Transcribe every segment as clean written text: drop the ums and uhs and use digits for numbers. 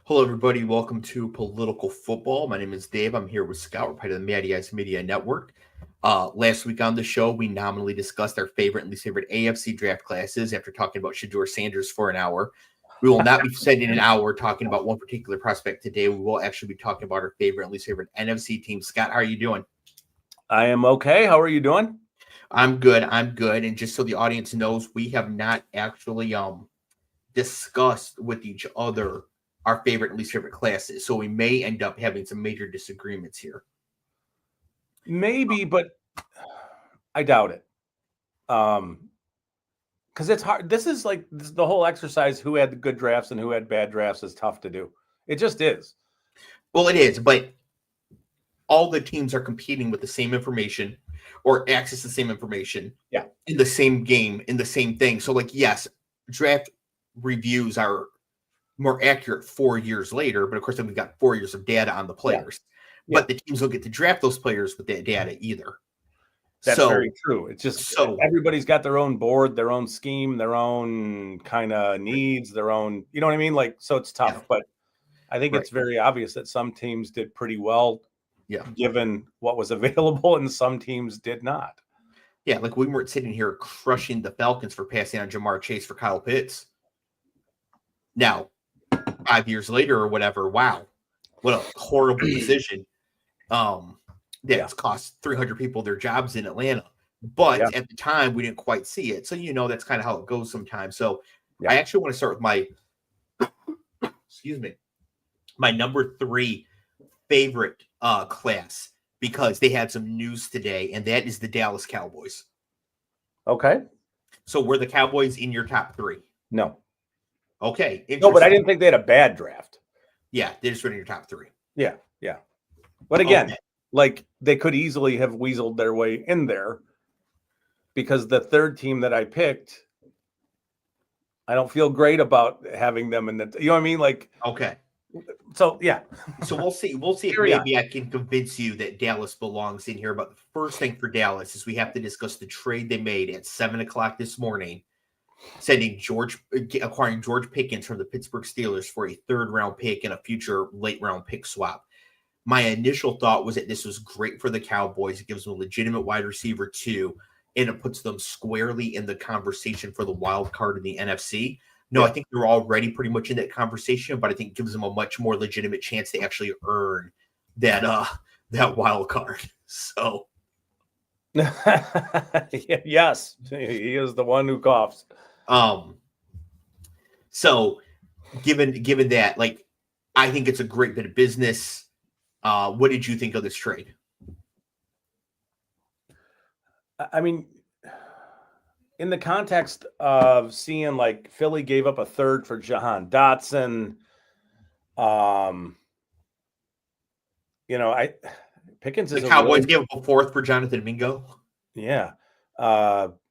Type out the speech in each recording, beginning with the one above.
Hello, everybody. Welcome to Political Football. My name is Dave. I'm here with Scott. We're part of the Matty Ice Media Network. Last week on the show, we nominally discussed our favorite and least favorite AFC draft classes after talking about Shedeur Sanders for an hour. We will not be spending an hour talking about one particular prospect today. We will actually be talking about our favorite and least favorite NFC teams. Scott, how are you doing? I am okay. How are you doing? I'm good. And just so the audience knows, we have not actually discussed with each other our favorite and least favorite classes. So we may end up having some major disagreements here. Maybe, but I doubt it. Because it's hard. This is like the whole exercise, who had the good drafts and who had bad drafts, is tough to do. It just is. Well, it is, but all the teams are competing with the same information or access the same information in the same game, in the same thing. So, like, yes, draft reviews are more accurate 4 years later, but of course, then we've got 4 years of data on the players. Yeah. But the teams don't get to draft those players with that data either. That's very true. It's just everybody's got their own board, their own scheme, their own kind of needs, their own, you know what I mean? Like, so it's tough, but I think it's very obvious that some teams did pretty well, given what was available, and some teams did not. Yeah, like we weren't sitting here crushing the Falcons for passing on Jamar Chase for Kyle Pitts. Now, 5 years later or whatever, wow, what a horrible decision. That's cost 300 people their jobs in Atlanta. But at the time, we didn't quite see it. So, that's kind of how it goes sometimes. So I actually want to start with my number 3 favorite class, because they had some news today, and that is the Dallas Cowboys. Okay. So were the Cowboys in your top 3? No. Okay. No, but I didn't think they had a bad draft. Yeah, they just were in your top 3. Yeah. But again, like, they could easily have weaseled their way in there, because the third team that I picked, I don't feel great about having them in the, you know what I mean? Like, okay. So, yeah. So we'll see. We'll see if maybe I can convince you that Dallas belongs in here. But the first thing for Dallas is we have to discuss the trade they made at 7:00 this morning, acquiring George Pickens from the Pittsburgh Steelers for a 3rd-round pick and a future late-round pick swap. My initial thought was that this was great for the Cowboys. It gives them a legitimate wide receiver too, and it puts them squarely in the conversation for the wild card in the NFC. No, I think they're already pretty much in that conversation, but I think it gives them a much more legitimate chance to actually earn that wild card. So, yes, he is the one who coughs. So given that, like, I think it's a great bit of business. What did you think of this trade? I mean, in the context of seeing, like, Philly gave up a 3rd for Jahan Dotson, Pickens is the Cowboys gave up a 4th for Jonathan Mingo. Yeah.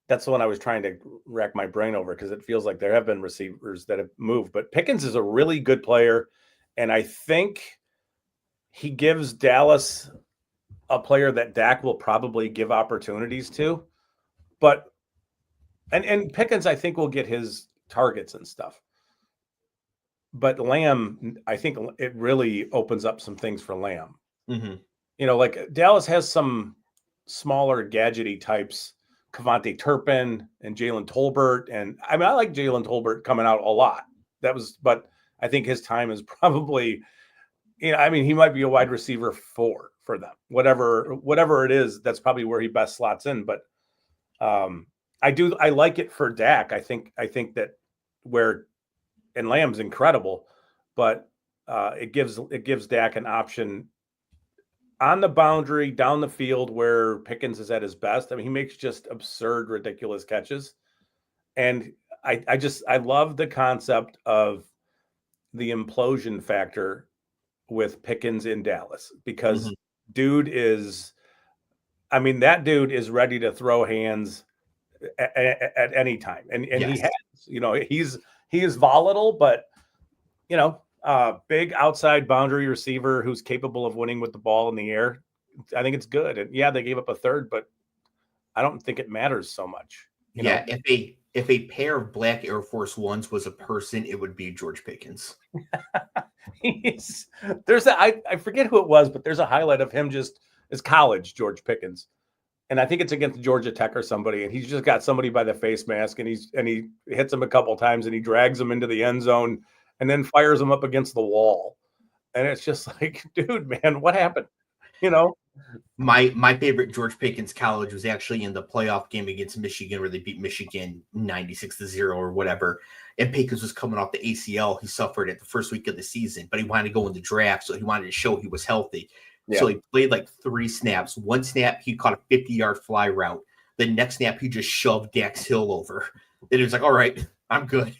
That's the one I was trying to rack my brain over, because it feels like there have been receivers that have moved. But Pickens is a really good player, and I think he gives Dallas a player that Dak will probably give opportunities to. But and Pickens, I think, will get his targets and stuff. But Lamb, I think it really opens up some things for Lamb. Mm-hmm. Like, Dallas has some smaller gadgety types, Kevontae Turpin and Jalen Tolbert. And I mean, I like Jalen Tolbert coming out a lot. But I think his time is probably, I mean, he might be a wide receiver 4 for them. Whatever it is, that's probably where he best slots in. But I like it for Dak. I think that and Lamb's incredible, but it gives Dak an option on the boundary, down the field, where Pickens is at his best. I mean, he makes just absurd, ridiculous catches. And I love the concept of the implosion factor with Pickens in Dallas, because that dude is ready to throw hands at any time. And he has, he is volatile, but, big outside boundary receiver who's capable of winning with the ball in the air. I think it's good. And they gave up a 3rd, but I don't think it matters so much. You know? If a pair of black Air Force Ones was a person, it would be George Pickens. I forget who it was, but there's a highlight of him just as college, George Pickens. And I think it's against Georgia Tech or somebody, and he's just got somebody by the face mask, and he hits him a couple times, and he drags him into the end zone, and then fires him up against the wall. And it's just like, dude, man, what happened? You know, my favorite George Pickens college was actually in the playoff game against Michigan, where they beat Michigan 96-0 or whatever. And Pickens was coming off the ACL he suffered at the first week of the season, but he wanted to go in the draft, so he wanted to show he was healthy. Yeah. So he played like 3 snaps. One snap, he caught a 50-yard fly route. The next snap, he just shoved Dax Hill over. And he was like, all right, I'm good.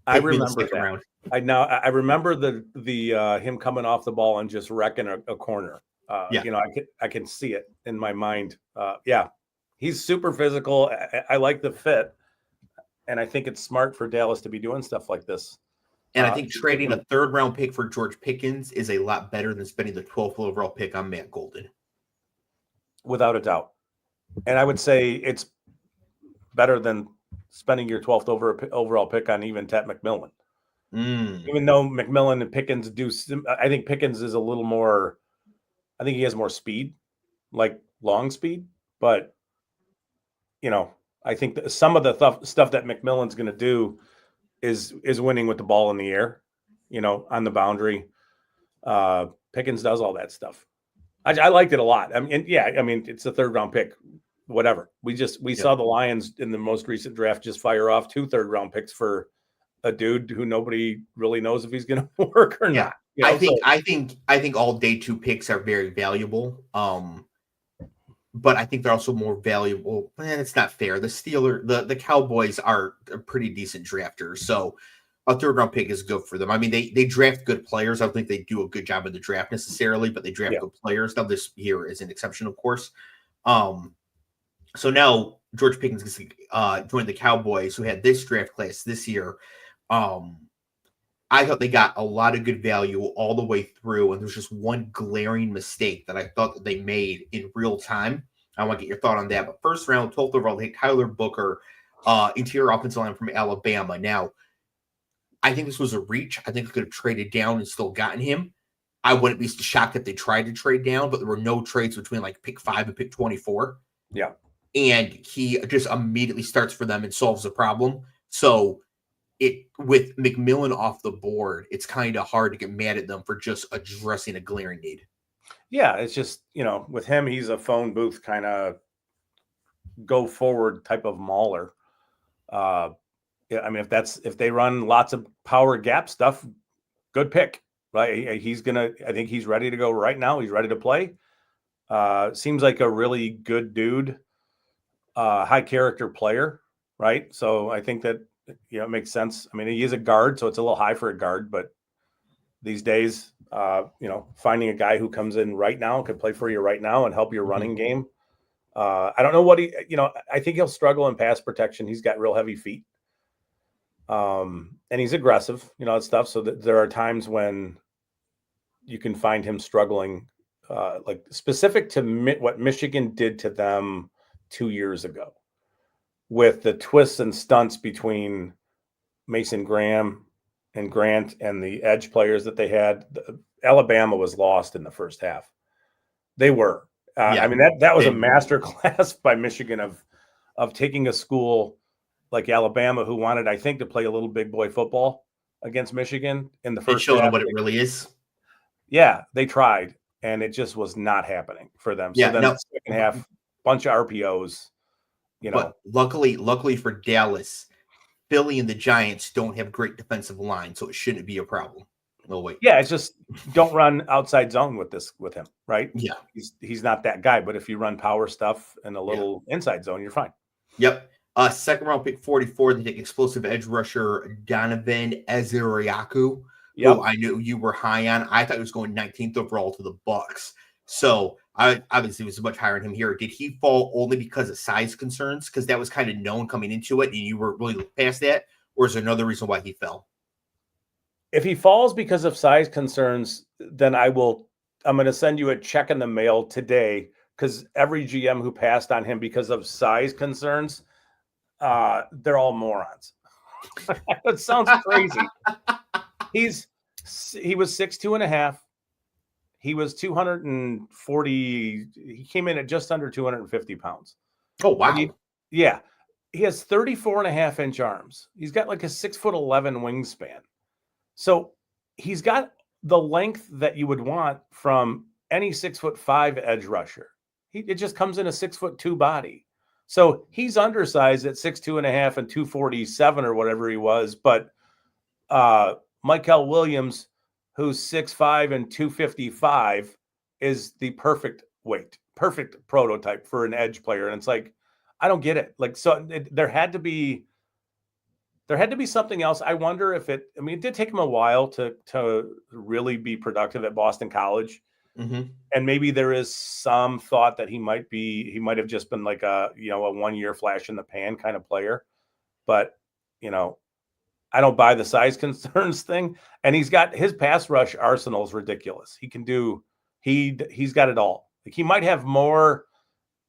I remember that. I remember the him coming off the ball and just wrecking a corner. Yeah. You know, I can see it in my mind. Yeah, he's super physical. I like the fit, and I think it's smart for Dallas to be doing stuff like this. And I think trading a 3rd round pick for George Pickens is a lot better than spending the 12th overall pick on Matt Golden. Without a doubt. And I would say it's better than spending your 12th overall pick on even Tet McMillan. Even though McMillan and Pickens I think Pickens is a little more, I think he has more speed, like long speed. But, you know, I think that some of the stuff that McMillan's going to do is winning with the ball in the air, you know, on the boundary. Pickens does all that stuff. I liked it a lot. I mean, it's a 3rd round pick, whatever. We saw the Lions in the most recent draft just fire off 2 3rd round picks for a dude who nobody really knows if he's going to work or not. You know, I think all day 2 picks are very valuable. But I think they're also more valuable. It's not fair. The Cowboys are a pretty decent drafters, so a 3rd round pick is good for them. I mean, they draft good players. I don't think they do a good job in the draft necessarily, but they draft good players. Now this year is an exception, of course. So now George Pickens joined the Cowboys, who had this draft class this year. I thought they got a lot of good value all the way through, and there's just one glaring mistake that I thought that they made in real time. I want to get your thought on that. But 1st round, 12th overall, they Tyler Booker, interior offensive line from Alabama. Now, I think this was a reach. I think they could have traded down and still gotten him. I wouldn't be shocked if they tried to trade down, but there were no trades between like pick 5 and pick 24. Yeah. And he just immediately starts for them and solves the problem. So with McMillan off the board, it's kind of hard to get mad at them for just addressing a glaring need. Yeah, it's just, you know, with him, he's a phone booth kind of go forward type of mauler. I mean, if they run lots of power gap stuff, good pick, right? I think he's ready to go right now. He's ready to play. Seems like a really good dude, high character player, right? So I think that, you know, it makes sense. I mean, he is a guard, so it's a little high for a guard, but these days, you know, finding a guy who comes in right now, could play for you right now and help your running game. I don't know what I think he'll struggle in pass protection. He's got real heavy feet. And he's aggressive, you know, and stuff. So there are times when you can find him struggling, like specific to what Michigan did to them 2 years ago, with the twists and stunts between Mason Graham and Grant and the edge players that they had. Alabama was lost in the first half. They were. I mean, that was a master class by Michigan of taking a school like Alabama, who wanted, I think, to play a little big boy football against Michigan in the first half. Showing them what it really is. Yeah, they tried, and it just was not happening for them. So then the second half, bunch of RPOs. You know, but luckily for Dallas, Philly and the Giants don't have great defensive line, so it shouldn't be a problem. No wait. Yeah, it's just don't run outside zone with him, right? Yeah, he's not that guy. But if you run power stuff and a little inside zone, you're fine. Yep. 2nd round pick 44, they take explosive edge rusher Donovan Ezeriaku, who I knew you were high on. I thought he was going 19th overall to the Bucks. So I obviously was much higher on him here. Did he fall only because of size concerns? Because that was kind of known coming into it, and you were really past that? Or is there another reason why he fell? If he falls because of size concerns, then I'm going to send you a check in the mail today, because every GM who passed on him because of size concerns, they're all morons. It sounds crazy. He was 6'2.5". He was 240. He came in at just under 250 pounds. Oh, wow. Yeah. He has 34.5-inch arms. He's got like a 6'11" wingspan. So he's got the length that you would want from any 6'5" edge rusher. It just comes in a 6'2" body. So he's undersized at 6'2.5" and 247 or whatever he was. But Michael Williams, who's 6'5" and 255, is the perfect weight, perfect prototype for an edge player. And it's like, I don't get it. Like, so there had to be something else. I wonder if it did take him a while to really be productive at Boston College. Mm-hmm. And maybe there is some thought that he might have just been like a 1-year flash in the pan kind of player. But, I don't buy the size concerns thing. And he's got his pass rush arsenal is ridiculous. He's got it all. Like, he might have more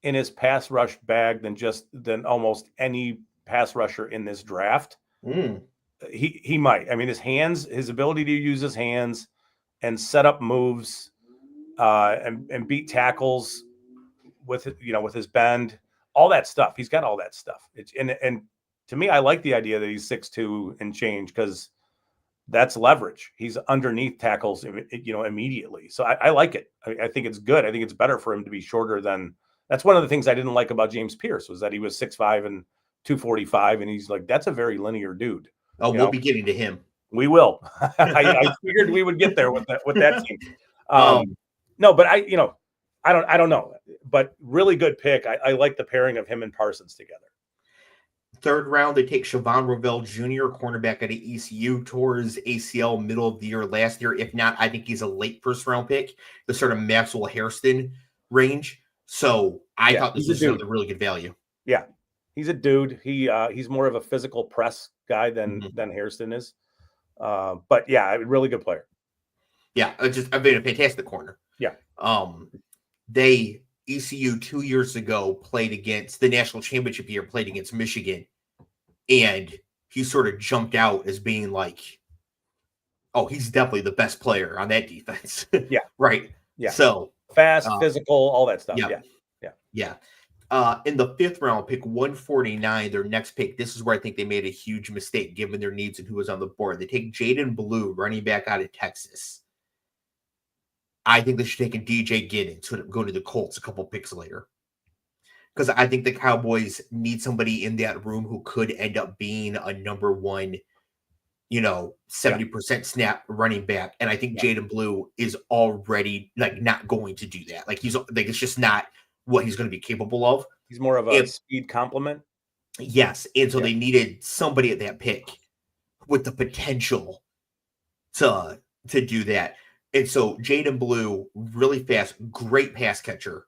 in his pass rush bag than almost any pass rusher in this draft. He might. I mean, his ability to use his hands and set up moves and beat tackles with his bend, all that stuff. He's got all that stuff. And to me, I like the idea that he's 6'2" and change, because that's leverage. He's underneath tackles, immediately. So I like it. I think it's good. I think it's better for him to be shorter than. That's one of the things I didn't like about James Pierce, was that he was 6'5" and 245, and he's like, that's a very linear dude. Oh, we'll be getting to him. We will. I figured we would get there with that team. No, but I don't know. But really good pick. I like the pairing of him and Parsons together. Third round, they take Siobhan Ravel Jr., cornerback out of ECU, towards ACL middle of the year last year. If not, I think he's a late first round pick, the sort of Maxwell Hairston range. So I thought this was a really good value. Yeah, he's a dude. He's more of a physical press guy than Hairston is. But yeah, a really good player. Yeah, just a fantastic corner. Yeah. ECU 2 years ago played against the national championship year, played against Michigan, and he sort of jumped out as being like, oh, he's definitely the best player on that defense. Yeah. Right. Yeah. So fast, physical, all that stuff. Yeah. In the fifth round, pick 149, their next pick. This is where I think they made a huge mistake given their needs and who was on the board. They take Jaden Blue, running back out of Texas. I think they should take a DJ Giddens, who go to the Colts a couple picks later. Because I think the Cowboys need somebody in that room who could end up being a number one, 70% snap running back. And I think Jaden Blue is already not going to do that. It's just not what he's going to be capable of. He's more of a speed complement. Yes. And so they needed somebody at that pick with the potential to do that. And so Jaden Blue, really fast, great pass catcher,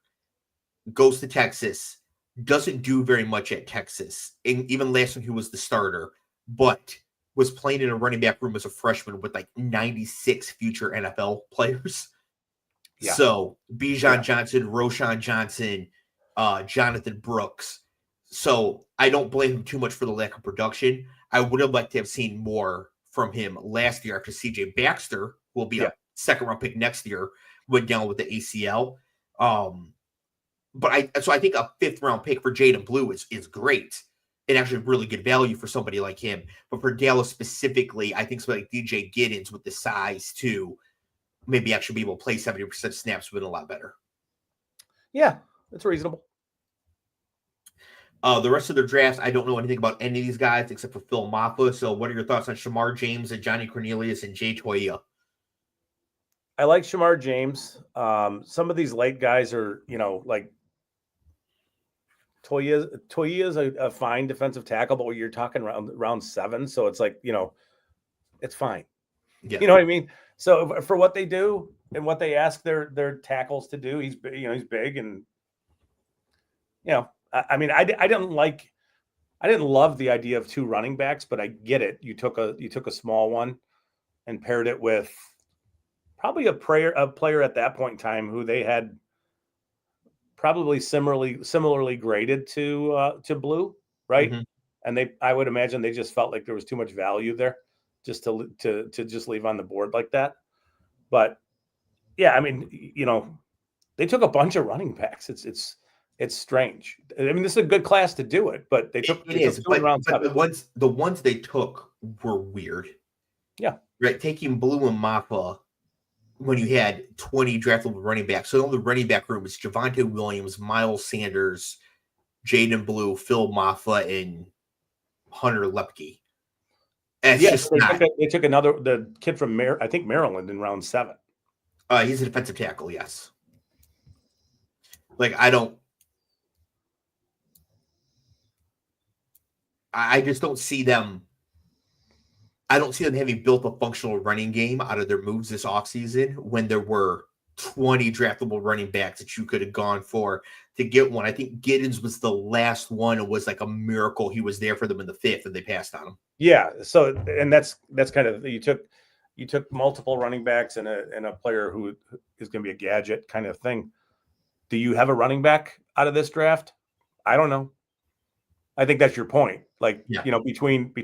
goes to Texas, doesn't do very much at Texas. And even last time he was the starter, but was playing in a running back room as a freshman with 96 future NFL players. Yeah. So Bijan Johnson, Roshan Johnson, Jonathan Brooks. So I don't blame him too much for the lack of production. I would have liked to have seen more from him last year after CJ Baxter will be a second round pick next year, went down with the ACL. But I think a fifth round pick for Jaden Blue is great and actually really good value for somebody like him. But for Dallas specifically, I think somebody like DJ Giddens with the size to maybe actually be able to play 70% snaps would be a lot better. Yeah, that's reasonable. The rest of their drafts, I don't know anything about any of these guys except for Phil Maffa. So what are your thoughts on Shamar James and Johnny Cornelius and Jay Toia? I like Shamar James. Some of these late guys are, like Toia is a fine defensive tackle, but you're talking round 7. So it's like, it's fine. Yeah. You know what I mean? So for what they do and what they ask their tackles to do, he's big and, I didn't love the idea of 2 running backs, but I get it. You took a small one and paired it with probably a player at that point in time who they had probably similarly graded to Blue, right? Mm-hmm. And I would imagine they just felt like there was too much value there. just to just leave on the board like that. But yeah, I mean, they took a bunch of running backs. It's strange. I mean, this is a good class to do it, but they took two in round 7. The ones they took were weird. Yeah, right. Taking Blue and Mappa when you had 20 draftable running backs. So the running back room was Javonte Williams, Miles Sanders, Jaden Blue, Phil Maffa, and Hunter Lepke. And they took the kid from I think Maryland in round 7. He's a defensive tackle, yes. Like I just don't see them. I don't see them having built a functional running game out of their moves this offseason when there were 20 draftable running backs that you could have gone for to get one. I think Giddens was the last one. It was like a miracle he was there for them in the 5th and they passed on him. Yeah. So, and that's kind of, you took multiple running backs and a player who is going to be a gadget kind of thing. Do you have a running back out of this draft? I don't know. I think that's your point. Like, between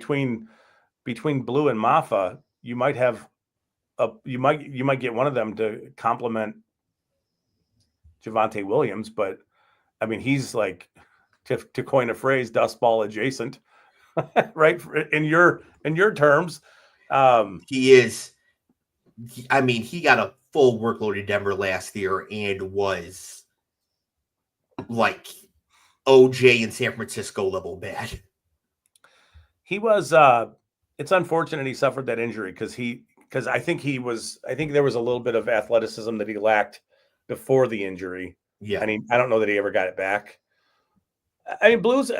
Blue and Maffa, you might have you might get one of them to complement Javonte Williams, but I mean, he's like, to coin a phrase, dust ball adjacent, right? In your terms, he is. I mean, he got a full workload in Denver last year and was like OJ in San Francisco level bad. He was. It's unfortunate he suffered that injury because I think there was a little bit of athleticism that he lacked before the injury. Yeah. I don't know that he ever got it back. I mean, Blue's,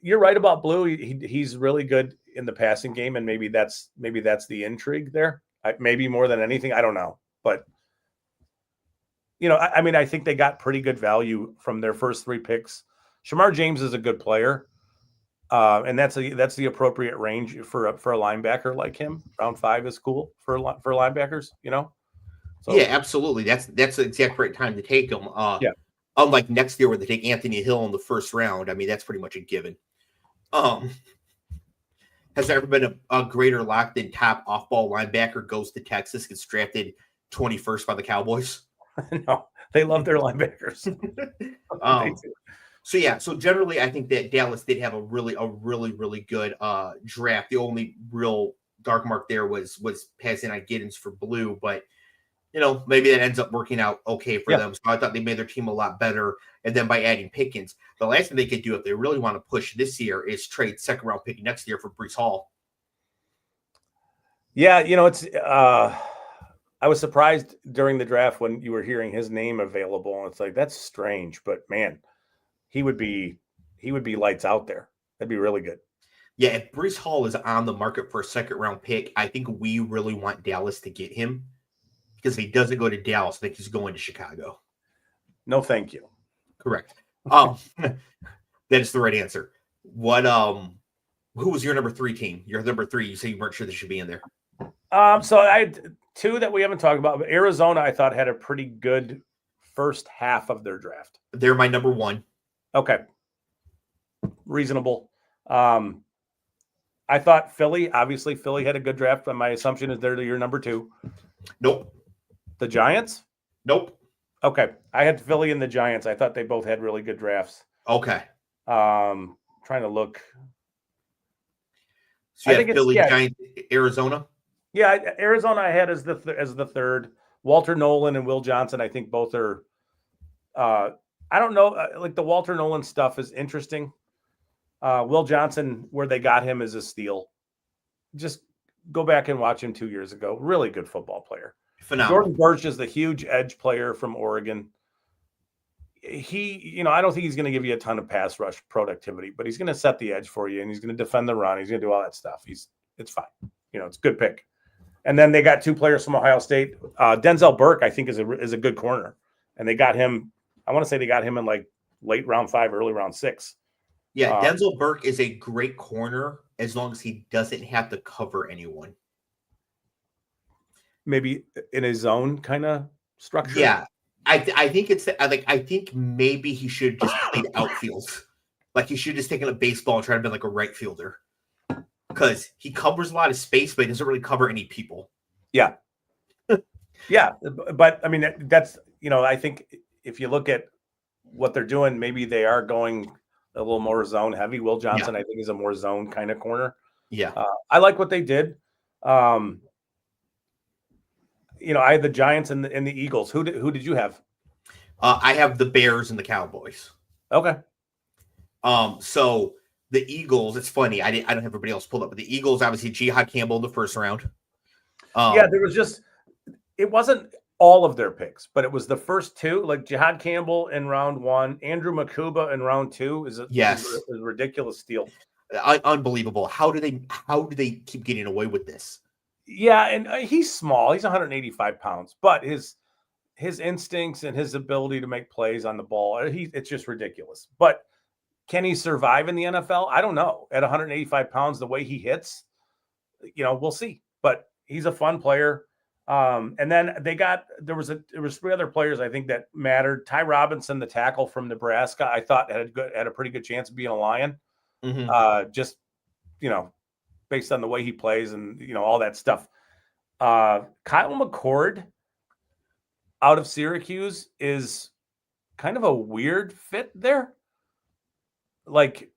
you're right about Blue. He's really good in the passing game, and maybe that's the intrigue there. Maybe more than anything. I don't know. But, I mean, I think they got pretty good value from their first 3 picks. Shamar James is a good player. And that's the appropriate range for a linebacker like him. Round 5 is cool for linebackers, So, yeah, absolutely. That's the exact right time to take him. Unlike next year where they take Anthony Hill in the first round, I mean that's pretty much a given. Has there ever been a greater lock than top off-ball linebacker goes to Texas, gets drafted 21st by the Cowboys? No, they love their linebackers. So generally, I think that Dallas did have a really good draft. The only real dark mark there was passing on Giddens for Blue, but maybe that ends up working out okay for them. So I thought they made their team a lot better. And then by adding Pickens, the last thing they could do if they really want to push this year is trade 2nd round pick next year for Breece Hall. Yeah, it's. I was surprised during the draft when you were hearing his name available, and it's like that's strange, but man. He would be lights out there. That'd be really good. Yeah, if Breece Hall is on the market for a 2nd round pick, I think we really want Dallas to get him because if he doesn't go to Dallas, I think he's going to Chicago. No, thank you. Correct. That is the right answer. What? Who was your number 3 team? Your number 3. You say you weren't sure they should be in there. So I had 2 that we haven't talked about. But Arizona, I thought had a pretty good first half of their draft. They're my number 1. Okay. Reasonable. I thought Philly had a good draft, but my assumption is they're your number 2. Nope. The Giants? Nope. Okay. I had Philly and the Giants. I thought they both had really good drafts. Okay. Trying to look. So you have Philly, Giants, Arizona? Yeah, Arizona I had as the 3rd. Walter Nolan and Will Johnson, I think both are I don't know. Like the Walter Nolan stuff is interesting. Will Johnson, where they got him, is a steal. Just go back and watch him 2 years ago. Really good football player. Phenomenal. Jordan Burch is the huge edge player from Oregon. He, I don't think he's going to give you a ton of pass rush productivity, but he's going to set the edge for you, and he's going to defend the run. He's going to do all that stuff. It's fine. It's a good pick. And then they got 2 players from Ohio State. Denzel Burke, I think, is a good corner, and they got him. I want to say they got him in like late round 5, early round 6. Yeah, Denzel Burke is a great corner as long as he doesn't have to cover anyone. Maybe in his zone kind of structure. Yeah, I think it's like I think maybe he should have just played outfield. Like he should have just taken a baseball and tried to be like a right fielder. because he covers a lot of space, but he doesn't really cover any people. Yeah. Yeah. But I mean, that's, I think if you look at what they're doing, maybe they are going a little more zone heavy. Will Johnson, I think, is a more zone kind of corner. Yeah. I like what they did. I had the Giants and the Eagles. Who did you have? I have the Bears and the Cowboys. Okay. So the Eagles, it's funny. I don't have everybody else pulled up, but the Eagles, obviously, Jihad Campbell in the first round. There was it wasn't all of their picks, but it was the first two, like Jihad Campbell in round 1, Andrew Makuba in round 2 is a ridiculous steal. Unbelievable. How do they keep getting away with this? Yeah, and he's small. He's 185 pounds, but his instincts and his ability to make plays on the ball, it's just ridiculous. But can he survive in the NFL? I don't know. At 185 pounds, the way he hits, we'll see. But he's a fun player. And then there was 3 other players I think that mattered. Ty Robinson, the tackle from Nebraska, I thought had a pretty good chance of being a Lion. Mm-hmm. Just based on the way he plays and all that stuff. Kyle McCord out of Syracuse is kind of a weird fit there. Like,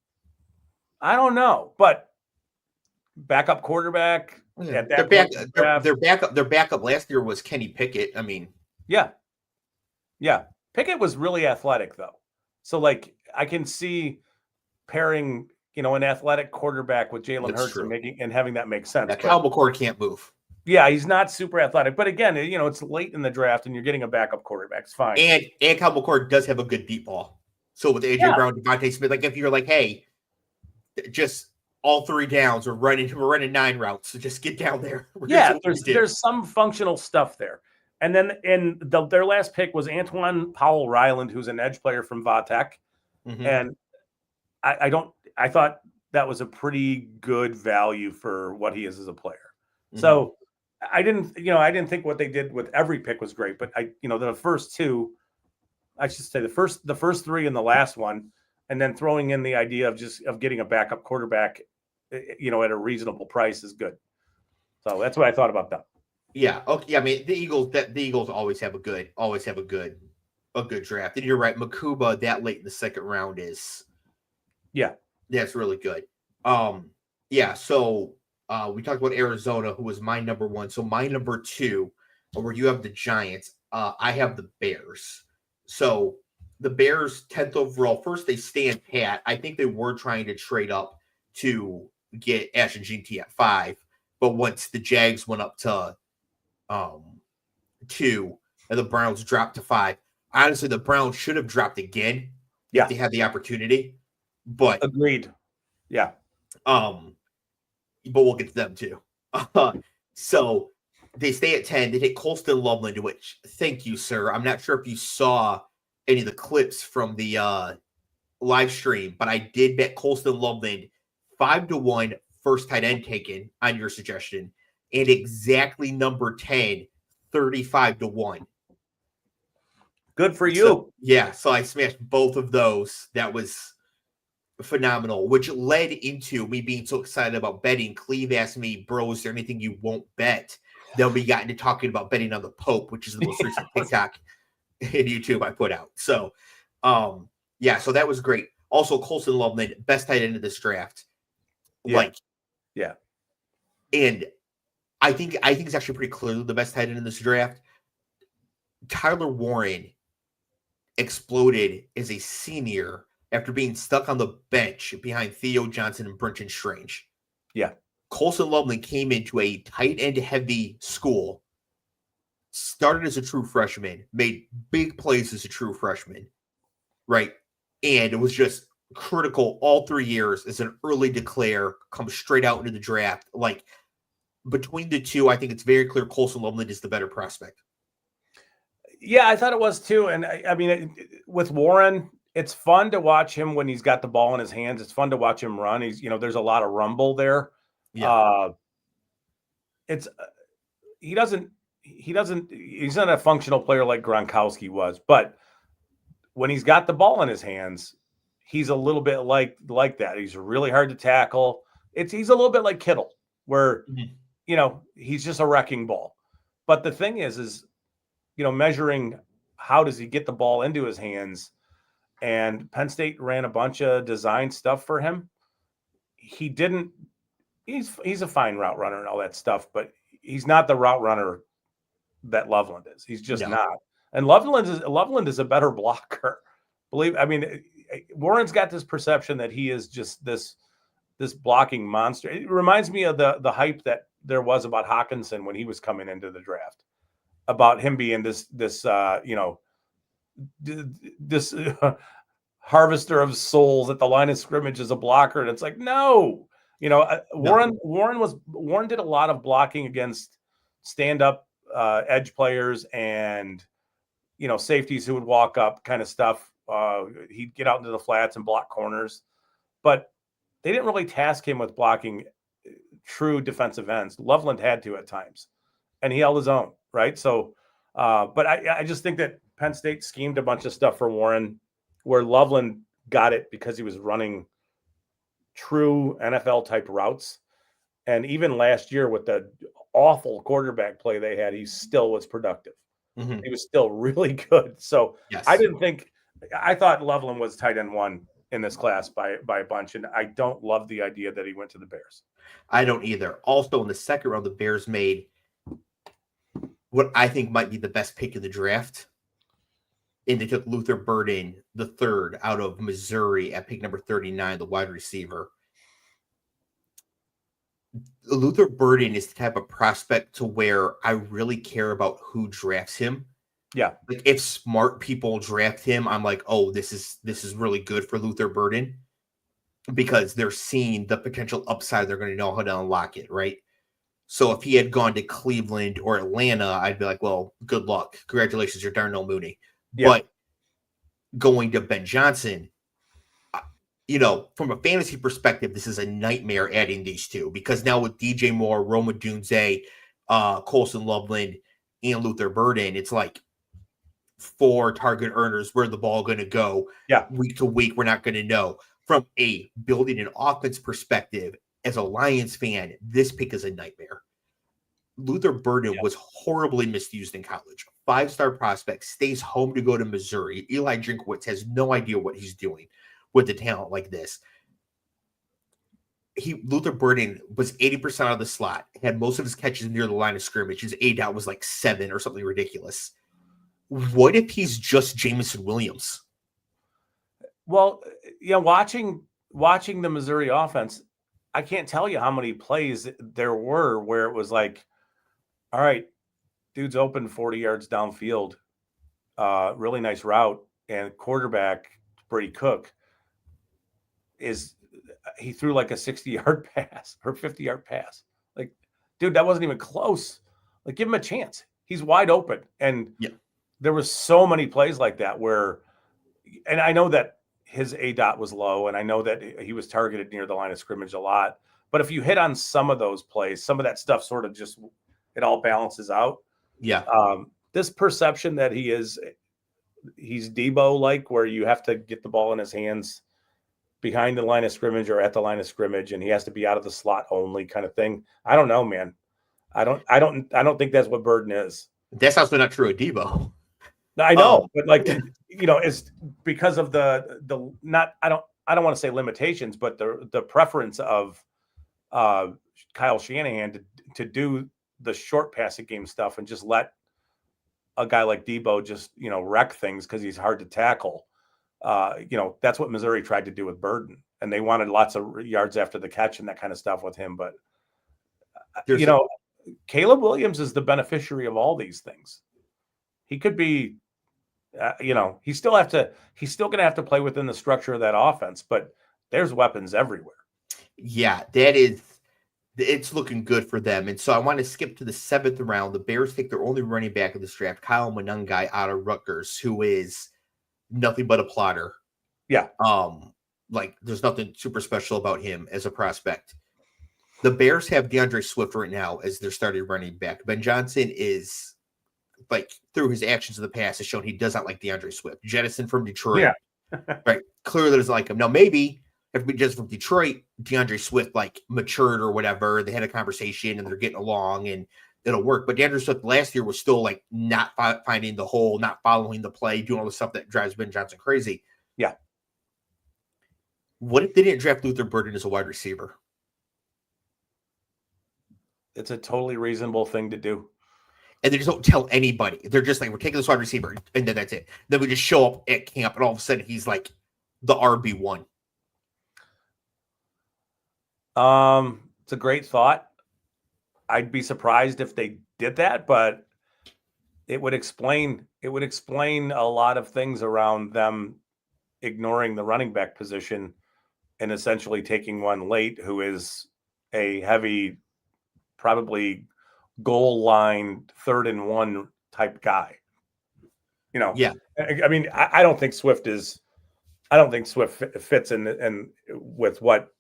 I don't know, but backup quarterback. Yeah. Their backup last year was Kenny Pickett. I mean, yeah. Pickett was really athletic though, so like I can see pairing an athletic quarterback with Jalen Hurts and having that make sense. Kyle McCord can't move. Yeah, he's not super athletic, but again, it's late in the draft and you're getting a backup quarterback. It's fine. And Kyle McCord does have a good deep ball. So with AJ Brown, Devontae Smith, like if you're like, hey, just all 3 downs, we're running 9 routes, so just get down there. There's some functional stuff there. And then their last pick was Antoine Powell-Ryland, who's an edge player from Vatech. Mm-hmm. And I thought that was a pretty good value for what he is as a player. Mm-hmm. So I didn't think what they did with every pick was great, but the first 2, I should say the first 3 and the last one, and then throwing in the idea of getting a backup quarterback, at a reasonable price is good. So that's what I thought about them. Yeah. Okay. I mean, the Eagles always have a good draft. And you're right. Makuba that late in the second round that's really good. Yeah. So we talked about Arizona, who was my number 1. So my number 2, where you have the Giants, I have the Bears. So the Bears 10th overall. First, they stand pat. I think they were trying to trade up to get Ashton Jeanty at 5, but once the Jags went up to 2 and the Browns dropped to 5, honestly, the Browns should have dropped again if they had the opportunity. But agreed. Yeah. But we'll get to them too. So they stay at 10. They take Colston Loveland, which, thank you, sir. I'm not sure if you saw any of the clips from the live stream, but I did bet Colston Loveland 5-1 first tight end taken on your suggestion, and exactly number 10, 35-1. Good for you. So I smashed both of those. That was phenomenal, which led into me being so excited about betting. Cleve asked me, bro, is there anything you won't bet? Then we got into talking about betting on the Pope, which is the most recent TikTok and YouTube I put out. So, so that was great. Also, Colston Loveland, best tight end of this draft. And I think it's actually pretty clearly the best tight end in this draft. Tyler Warren exploded as a senior after being stuck on the bench behind Theo Johnson and Brenton Strange. Yeah. Colston Loveland came into a tight end heavy school, started as a true freshman, made big plays as a true freshman, right? And it was just critical all 3 years as an early declare, come straight out into the draft. Like, between the two, I think it's very clear Colston Loveland is the better prospect. Yeah, I thought it was too. And I mean, with Warren, it's fun to watch him when he's got the ball in his hands. It's fun to watch him run. He's, there's a lot of rumble there. Yeah. He's not a functional player like Gronkowski was, but when he's got the ball in his hands, he's a little bit like that. He's really hard to tackle. he's a little bit like Kittle, where Mhm. he's just a wrecking ball. But the thing is measuring how does he get the ball into his hands, and Penn State ran a bunch of design stuff for him. He didn't. He's a fine route runner and all that stuff, but he's not the route runner that Loveland is. He's just No. not. And Loveland is a better blocker. Warren's got this perception that he is just this blocking monster. It reminds me of the hype that there was about Hawkinson when he was coming into the draft, about him being this harvester of souls at the line of scrimmage as a blocker. And it's like, no, Warren did a lot of blocking against stand-up edge players and safeties who would walk up, kind of stuff. He'd get out into the flats and block corners, but they didn't really task him with blocking true defensive ends. Loveland had to at times, and he held his own, right? So, but I just think that Penn State schemed a bunch of stuff for Warren, where Loveland got it because he was running true NFL type routes. And even last year with the awful quarterback play they had, he still was productive. Mm-hmm. He was still really good. So yes. I thought Loveland was tight end 1 in this class by a bunch. And I don't love the idea that he went to the Bears. I don't either. Also, in the second round, the Bears made what I think might be the best pick of the draft. And they took Luther Burden, the third, out of Missouri at pick number 39, the wide receiver. Luther Burden is the type of prospect to where I really care about who drafts him. Yeah. Like, if smart people draft him, I'm like, oh, this is really good for Luther Burden, because they're seeing the potential upside. They're going to know how to unlock it, right? So if he had gone to Cleveland or Atlanta, I'd be like, well, good luck. Congratulations, you're Darnell Mooney. Yeah. But going to Ben Johnson, from a fantasy perspective, this is a nightmare adding these two, because now with DJ Moore, Roma Dunze, Colson Loveland, and Luther Burden, it's like 4 target earners. Where the ball going to go week to week, we're not going to know. From a building an offense perspective, as a Lions fan, this pick is a nightmare. Luther Burden was horribly misused in college. 5-star prospect, stays home to go to Missouri. Eli Drinkwitz has no idea what he's doing with the talent like this. Luther Burden was 80% out of the slot, had most of his catches near the line of scrimmage. His ADOT was like 7 or something ridiculous. What if he's just Jameson Williams? Well, watching the Missouri offense, I can't tell you how many plays there were where it was like, all right, dude's open 40 yards downfield, really nice route, and quarterback Brady Cook he threw like a 60-yard pass or 50-yard pass. Like, dude, that wasn't even close. Like, give him a chance. He's wide open. And there was so many plays like that where, and I know that his ADOT was low, and I know that he was targeted near the line of scrimmage a lot. But if you hit on some of those plays, some of that stuff sort of just, it all balances out. Yeah. This perception that he's Debo-like, where you have to get the ball in his hands behind the line of scrimmage or at the line of scrimmage, and he has to be out of the slot only kind of thing. I don't know, man. I don't think that's what Burden is. That's also not true of Debo. I know, but it's because of the not. I don't want to say limitations, but the preference of Kyle Shanahan to do the short passing game stuff and just let a guy like Debo just wreck things because he's hard to tackle. That's what Missouri tried to do with Burden, and they wanted lots of yards after the catch and that kind of stuff with him. But Caleb Williams is the beneficiary of all these things. He could be, he's still going to have to play within the structure of that offense, but there's weapons everywhere. Yeah, it's looking good for them. And so I want to skip to the 7th round. The Bears take their only running back in this draft, Kyle Monangai out of Rutgers, who is nothing but a plotter. Yeah. There's nothing super special about him as a prospect. The Bears have DeAndre Swift right now as their starting running back. Ben Johnson is, through his actions in the past, has shown he does not like DeAndre Swift. Jettison from Detroit. Yeah. Right. Clearly doesn't like him. Now, maybe if we just from Detroit, DeAndre Swift like matured or whatever. They had a conversation and they're getting along and it'll work. But DeAndre Swift last year was still like not finding the hole, not following the play, doing all the stuff that drives Ben Johnson crazy. Yeah. What if they didn't draft Luther Burden as a wide receiver? It's a totally reasonable thing to do. And they just don't tell anybody. They're just like, we're taking this wide receiver, and then that's it. Then we just show up at camp, and all of a sudden he's like the RB1. It's a great thought. I'd be surprised if they did that, but it would explain a lot of things around them ignoring the running back position and essentially taking one late who is a heavy, probably goal line 3rd and 1 type guy. Yeah. I mean, I don't think Swift fits in with what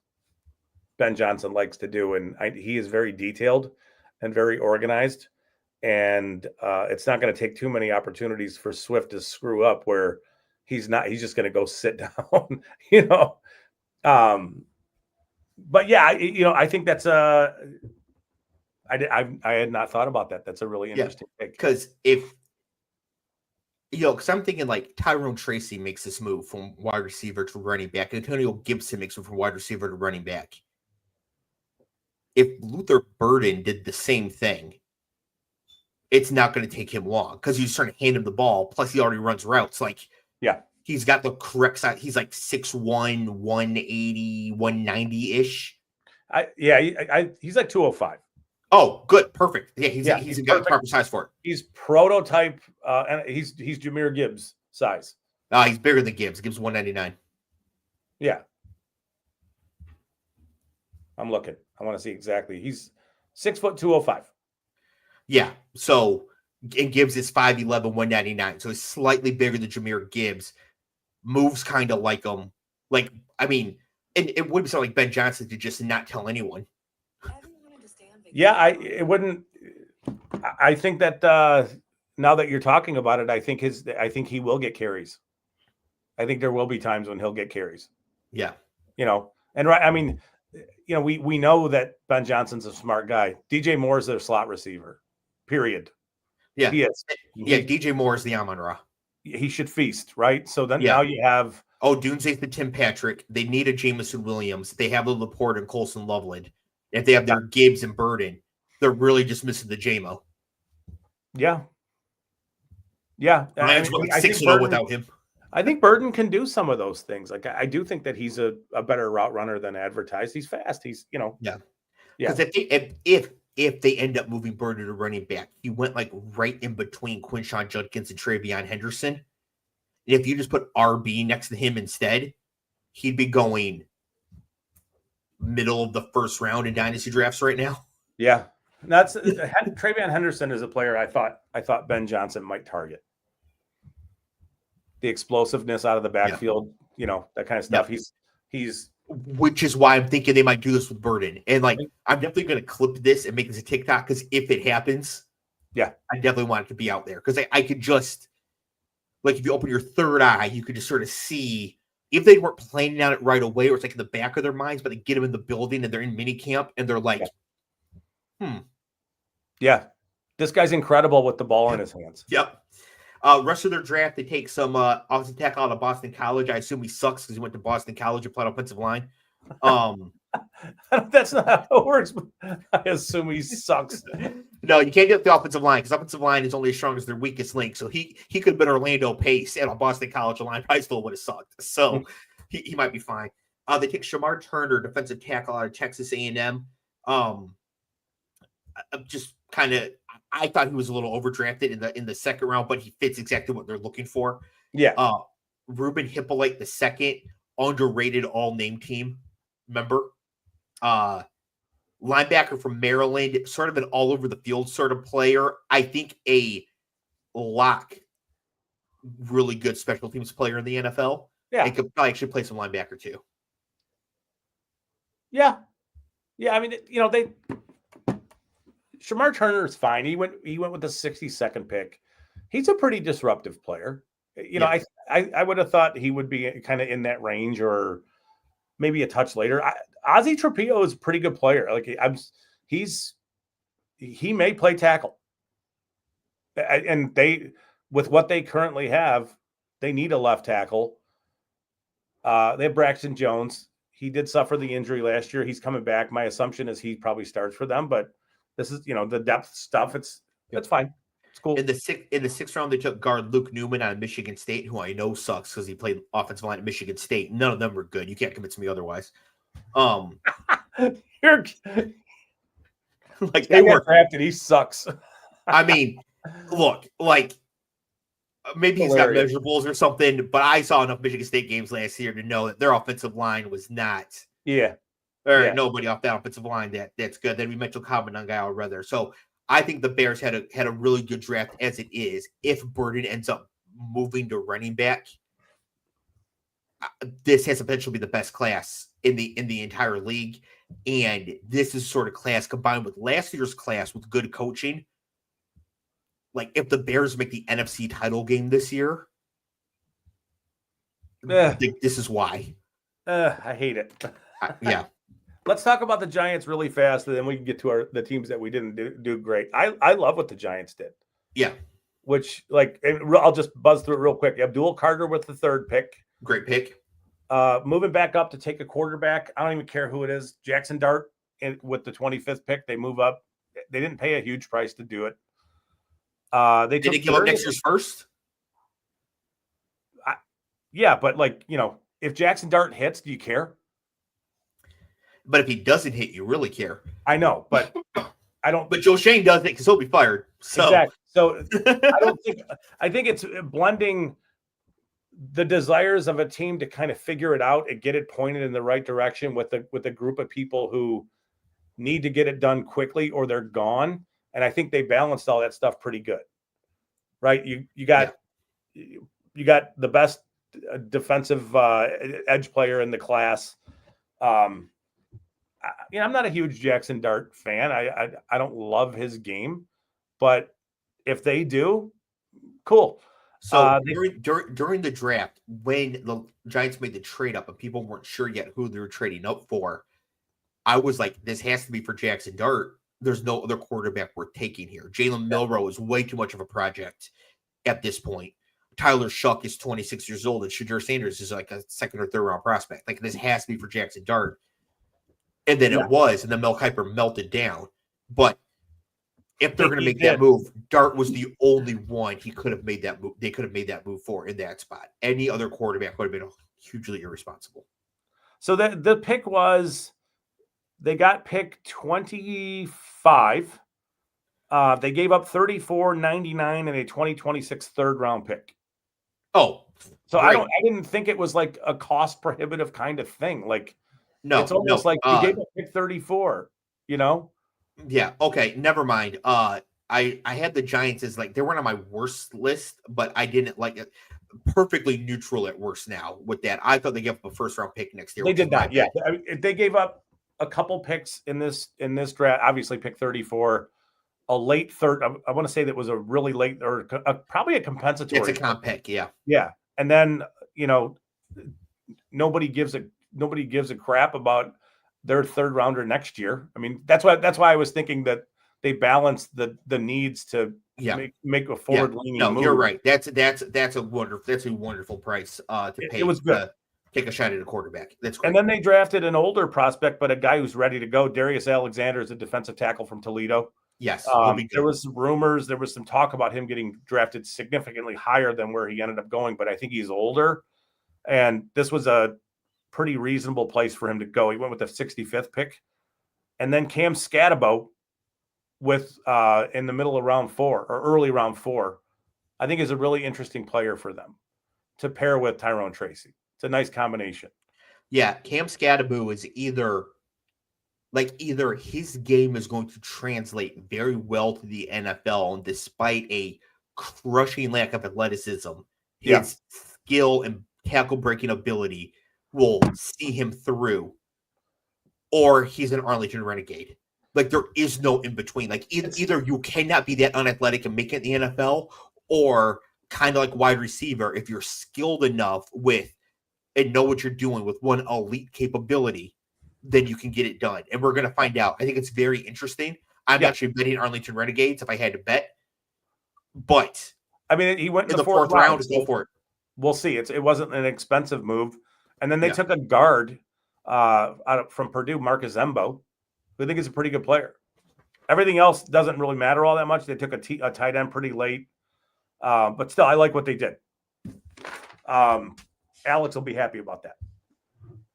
Ben Johnson likes to do. And he is very detailed and very organized. And it's not going to take too many opportunities for Swift to screw up where he's just going to go sit down, But yeah, I think that's I had not thought about that. That's a really interesting take. Because because I'm thinking like Tyrone Tracy makes this move from wide receiver to running back. Antonio Gibson makes it from wide receiver to running back. If Luther Burden did the same thing, it's not going to take him long because he's trying to hand him the ball. Plus, he already runs routes. Like, yeah, he's got the correct size. He's like 6'1", 180, 190-ish. He's like 205. Oh, good. Perfect. Yeah, he's got the proper size for it. He's prototype, and he's Jahmyr Gibbs size. He's bigger than Gibbs. Gibbs 199. Yeah. I'm looking. I want to see exactly. He's 6'205". Yeah. So, and Gibbs is 5'11", 199. So he's slightly bigger than Jahmyr Gibbs. Moves kind of like him. Like, I mean, and it would be something like Ben Johnson to just not tell anyone. Yeah, it wouldn't. I think that now that you're talking about it, I think he will get carries. I think there will be times when he'll get carries. Yeah. And right. I mean, we know that Ben Johnson's a smart guy. DJ Moore is their slot receiver. Period. Yeah. He is. DJ Moore is the Amon-Ra. He should feast, right? So then now you have. Oh, Dunze's the Tim Patrick. They need a Jamison Williams. They have the Laporte and Colson Loveland. If they have their Gibbs and Burden, they're really just missing the JMO. Yeah. Yeah. Ryan's like 6-0 without him. I think Burden can do some of those things. Like, I do think that he's a better route runner than advertised. He's fast. He's, Yeah. Because if they end up moving Burden to running back, he went like right in between Quinshon Judkins and TreVeyon Henderson. And if you just put RB next to him instead, he'd be going middle of the first round in dynasty drafts right now. Yeah. That's TreVeyon Henderson is a player I thought Ben Johnson might target. The explosiveness out of the backfield, that kind of stuff. Yep. He's which is why I'm thinking they might do this with Burden. And like, I'm definitely going to clip this and make this a TikTok because if it happens, I definitely want it to be out there because I could just, like, if you open your third eye, you could just sort of see if they weren't planning on it right away or it's like in the back of their minds, but they get them in the building and they're in mini camp and they're like, Yeah. This guy's incredible with the ball in his hands. Yep. Rest of their draft, they take some offensive tackle out of Boston College. I assume he sucks because he went to Boston College and played offensive line. That's not how it works. I assume he sucks. No, you can't get the offensive line because offensive line is only as strong as their weakest link. So he could have been Orlando Pace at a Boston College line. Probably still would have sucked. So he might be fine. They take Shamar Turner, defensive tackle out of Texas A&M. Just kind of, I thought he was a little overdrafted in the second round, but he fits exactly what they're looking for. Yeah. Ruben Hippolyte II, underrated all-name team member. Linebacker from Maryland, sort of an all-over-the-field sort of player. I think a lock, really good special teams player in the NFL. Yeah. And could probably actually play some linebacker too. Yeah. Yeah, I mean, Shamar Turner is fine. He went with the 62nd pick. He's a pretty disruptive player. I would have thought he would be kind of in that range or maybe a touch later. Ozzie Trapillo is a pretty good player. Like he may play tackle, and with what they currently have, they need a left tackle. They have Braxton Jones. He did suffer the injury last year. He's coming back. My assumption is he probably starts for them, but this is, the depth stuff. It's fine. It's cool. In the sixth round, they took guard Luke Newman out of Michigan State, who I know sucks because he played offensive line at Michigan State. None of them were good. You can't convince me otherwise. You're like they were drafted. He sucks. I mean, look, like maybe he's got measurables or something, but I saw enough Michigan State games last year to know that their offensive line was not. Nobody off that offensive line that's good. Then we mentioned Commandant guy already. So I think the Bears had a really good draft as it is. If Burden ends up moving to running back, this has potential to be the best class in the entire league. And this is sort of class combined with last year's class with good coaching. Like if the Bears make the NFC title game this year, this is why. I hate it. Yeah. Let's talk about the Giants really fast, and then we can get to the teams that we didn't do great. I love what the Giants did. Yeah. Which, I'll just buzz through it real quick. Abdul Carter with the 3rd pick. Great pick. Moving back up to take a quarterback. I don't even care who it is. Jackson Dart with the 25th pick. They move up. They didn't pay a huge price to do it. Did he give up next year's first? Yeah, but if Jackson Dart hits, do you care? But if he doesn't hit, you really care. I know, but I don't. But Joe Shane does it because he'll be fired. So. Exactly. So I think it's blending the desires of a team to kind of figure it out and get it pointed in the right direction with a group of people who need to get it done quickly or they're gone. And I think they balanced all that stuff pretty good, right? You got the best defensive edge player in the class. I'm not a huge Jackson Dart fan. I don't love his game, but if they do, cool. So during the draft, when the Giants made the trade up and people weren't sure yet who they were trading up for, I was like, this has to be for Jackson Dart. There's no other quarterback worth taking here. Jalen Milroe is way too much of a project at this point. Tyler Shuck is 26 years old, and Shadur Sanders is like a 2nd or 3rd round prospect. Like, this has to be for Jackson Dart. And then it was, and then Mel Kiper melted down. But if they're going to make that move, Dart was the only one he could have made that move. They could have made that move for in that spot. Any other quarterback would have been hugely irresponsible. So the pick was, they got pick 25. They gave up 34.99 and a 2026 3rd round pick. Oh, so great. I didn't think it was like a cost prohibitive kind of thing. Like, no, it's almost like you gave up pick 34, Yeah. Okay. Never mind. I had the Giants as they weren't on my worst list, but I didn't like it. Perfectly neutral at worst now with that. I thought they gave up a 1st round pick next year. They did not. Yeah. They gave up a couple picks in this draft, obviously pick 34, a late 3rd. I want to say that was a really late or probably a compensatory. It's a comp pick. Yeah. Yeah. And then, nobody gives a crap about their 3rd rounder next year. I mean, that's why I was thinking that they balanced the needs to make a forward leaning move. You're right. That's a wonderful price to pay. It was good. Take a shot at a quarterback. That's great. And then they drafted an older prospect, but a guy who's ready to go. Darius Alexander is a defensive tackle from Toledo. Yes. There was some rumors. There was some talk about him getting drafted significantly higher than where he ended up going, but I think he's older. And this was a pretty reasonable place for him to go. He went with the 65th pick. And then Cam Scatabo with in the middle of round 4 or early round 4, I think is a really interesting player for them to pair with Tyrone Tracy. It's a nice combination. Yeah, Cam Scatabo is either his game is going to translate very well to the NFL, and despite a crushing lack of athleticism, his skill and tackle breaking ability will see him through, or he's an Arlington Renegade. Like, there is no in between. Like, either you cannot be that unathletic and make it in the NFL, or kind of like wide receiver, if you're skilled enough with and know what you're doing with one elite capability, then you can get it done. And we're going to find out. I think it's very interesting. I'm actually betting Arlington Renegades if I had to bet. But I mean, he went in the fourth round, go for it. We'll see. It wasn't an expensive move. And then they took a guard from Purdue, Marcus Zembo, who I think is a pretty good player. Everything else doesn't really matter all that much. They took a tight end pretty late. But still, I like what they did. Alex will be happy about that,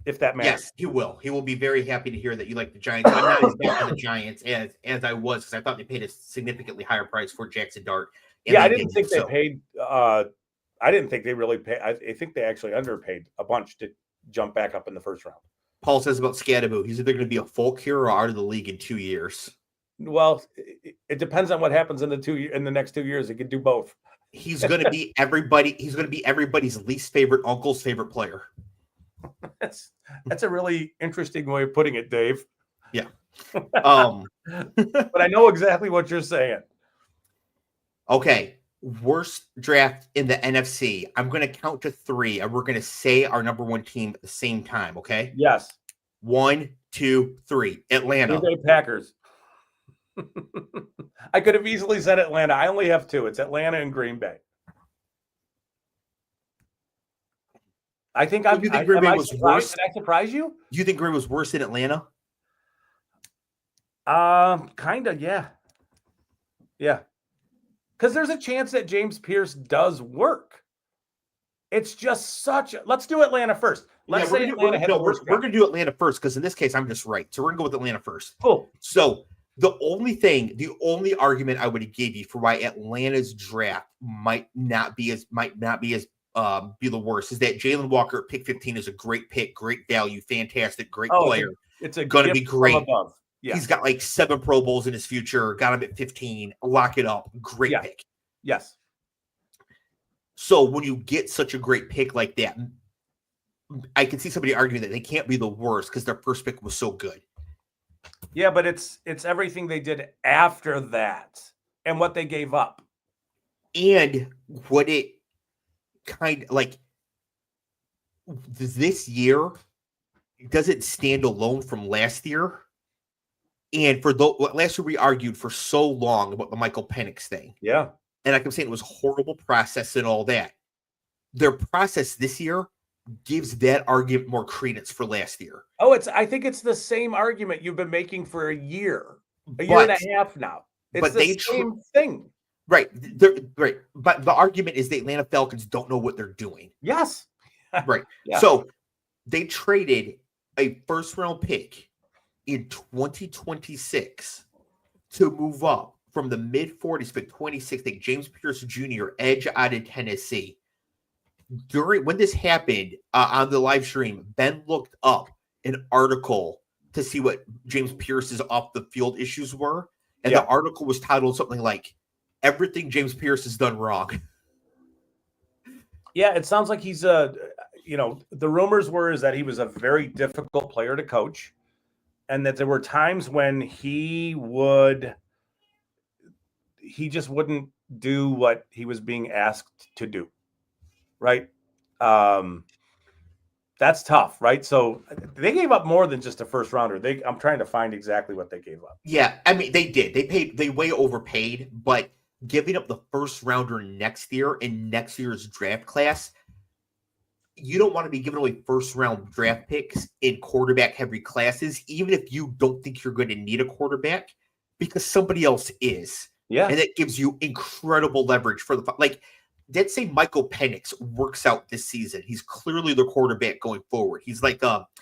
if that matters. Yes, he will. He will be very happy to hear that you like the Giants. I'm not as big on the Giants as I was, because I thought they paid a significantly higher price for Jackson Dart. I didn't think they paid. I didn't think they really paid. I think they actually underpaid a bunch to jump back up in the first round. Paul says about Scadaboo, he's either going to be a folk here or out of the league in 2 years. Well, it depends on what happens in the next 2 years. He could do both. He's going to be everybody. He's going to be everybody's least favorite uncle's favorite player. That's a really interesting way of putting it, Dave. Yeah. But I know exactly what you're saying. Okay. Worst draft in the NFC. I'm going to count to 3, and we're going to say our number one team at the same time. Okay. Yes. 1, 2, 3. Atlanta. Green Bay Packers. I could have easily said Atlanta. I only have 2. It's Atlanta and Green Bay. I think you think Green Bay was worse? Did I surprise you? You think Green Bay was worse than Atlanta? Kind of, yeah. Yeah. Because there's a chance that James Pierce does work. It's just let's do Atlanta first. Let's say Atlanta had the worst. We're going to do Atlanta first, because in this case, I'm just right. So we're going to go with Atlanta first. Cool. So the only argument I would give you for why Atlanta's draft might not be as be the worst is that Jalen Walker at pick 15 is a great pick, great value, fantastic, great player. It's going to be great. Yeah. He's got like 7 Pro Bowls in his future. Got him at 15. Lock it up. Great pick. Yes. So when you get such a great pick like that, I can see somebody arguing that they can't be the worst because their first pick was so good. Yeah, but it's everything they did after that and what they gave up. And what it kind of like this year doesn't stand alone from last year. And for last year, we argued for so long about the Michael Penix thing. Yeah. And like I'm saying, it was a horrible process and all that. Their process this year gives that argument more credence for last year. I think it's the same argument you've been making for a year and a half now. It's the same thing. Right. Right. But the argument is the Atlanta Falcons don't know what they're doing. Yes. Right. Yeah. So they traded a first round pick in 2026 to move up from the mid 40s to 26. Think James Pierce Jr. edge out of Tennessee. When this happened on the live stream, Ben looked up an article to see what James Pierce's off the field issues were, and the article was titled something like "Everything James Pierce has done wrong." Yeah, it sounds like he's the rumors were that he was a very difficult player to coach, and that there were times when he just wouldn't do what he was being asked to do. Right. That's tough. Right. So they gave up more than just a first rounder. I'm trying to find exactly what they gave up. Yeah. I mean, they did. They way overpaid, but giving up the first rounder next year in next year's draft class, you don't want to be giving away first round draft picks in quarterback heavy classes, even if you don't think you're going to need a quarterback, because somebody else is. Yeah. And that gives you incredible leverage for let's say Michael Penix works out this season. He's clearly the quarterback going forward. He's like Jordan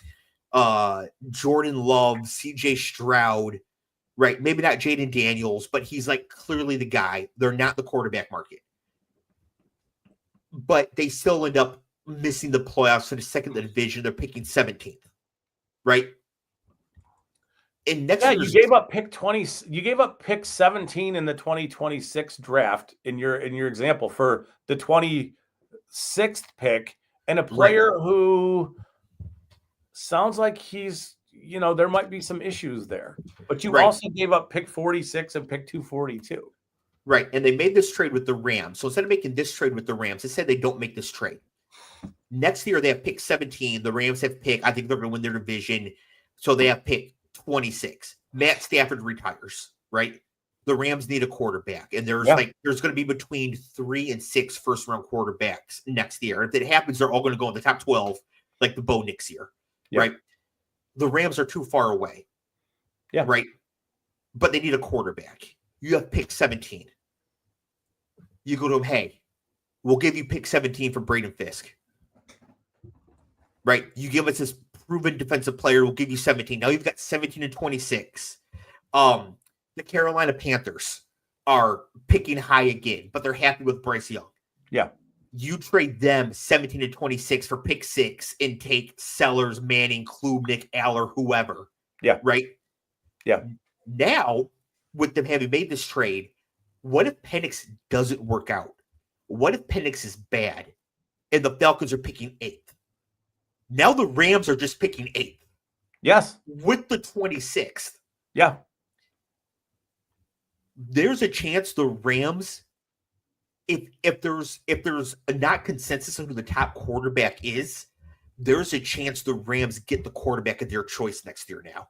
Love, CJ Stroud, right? Maybe not Jaden Daniels, but he's like clearly the guy. They're not the quarterback market. But they still end up missing the playoffs in the second division. They're picking 17th, right? In next you gave up pick 20. You gave up pick 17 in the 2026 draft in your example for the 26th pick, and a player who sounds like he's there might be some issues there. But you also gave up pick 46 and pick 242. Right, and they made this trade with the Rams. So instead of making this trade with the Rams, they said they don't make this trade. Next year, they have pick 17. The Rams have pick, I think they're going to win their division. So they have pick 26. Matt Stafford retires, right? The Rams need a quarterback. And there's going to be between 3 and 6 first-round quarterbacks next year. If it happens, they're all going to go in the top 12, like the Bo Nix year, right? The Rams are too far away, right? But they need a quarterback. You have pick 17. You go to them, hey, we'll give you pick 17 for Braden Fisk. Right? You give us this proven defensive player, we'll give you 17. Now you've got 17 and 26. The Carolina Panthers are picking high again, but they're happy with Bryce Young. Yeah. You trade them 17 and 26 for pick 6 and take Sellers, Manning, Klubnik, Aller, whoever. Yeah. Right? Yeah. Now, with them having made this trade, what if Penix doesn't work out? What if Penix is bad and the Falcons are picking 8th? Now the Rams are just picking 8th. Yes. With the 26th. Yeah. There's a chance the Rams, if there's not consensus on who the top quarterback is, there's a chance the Rams get the quarterback of their choice next year now.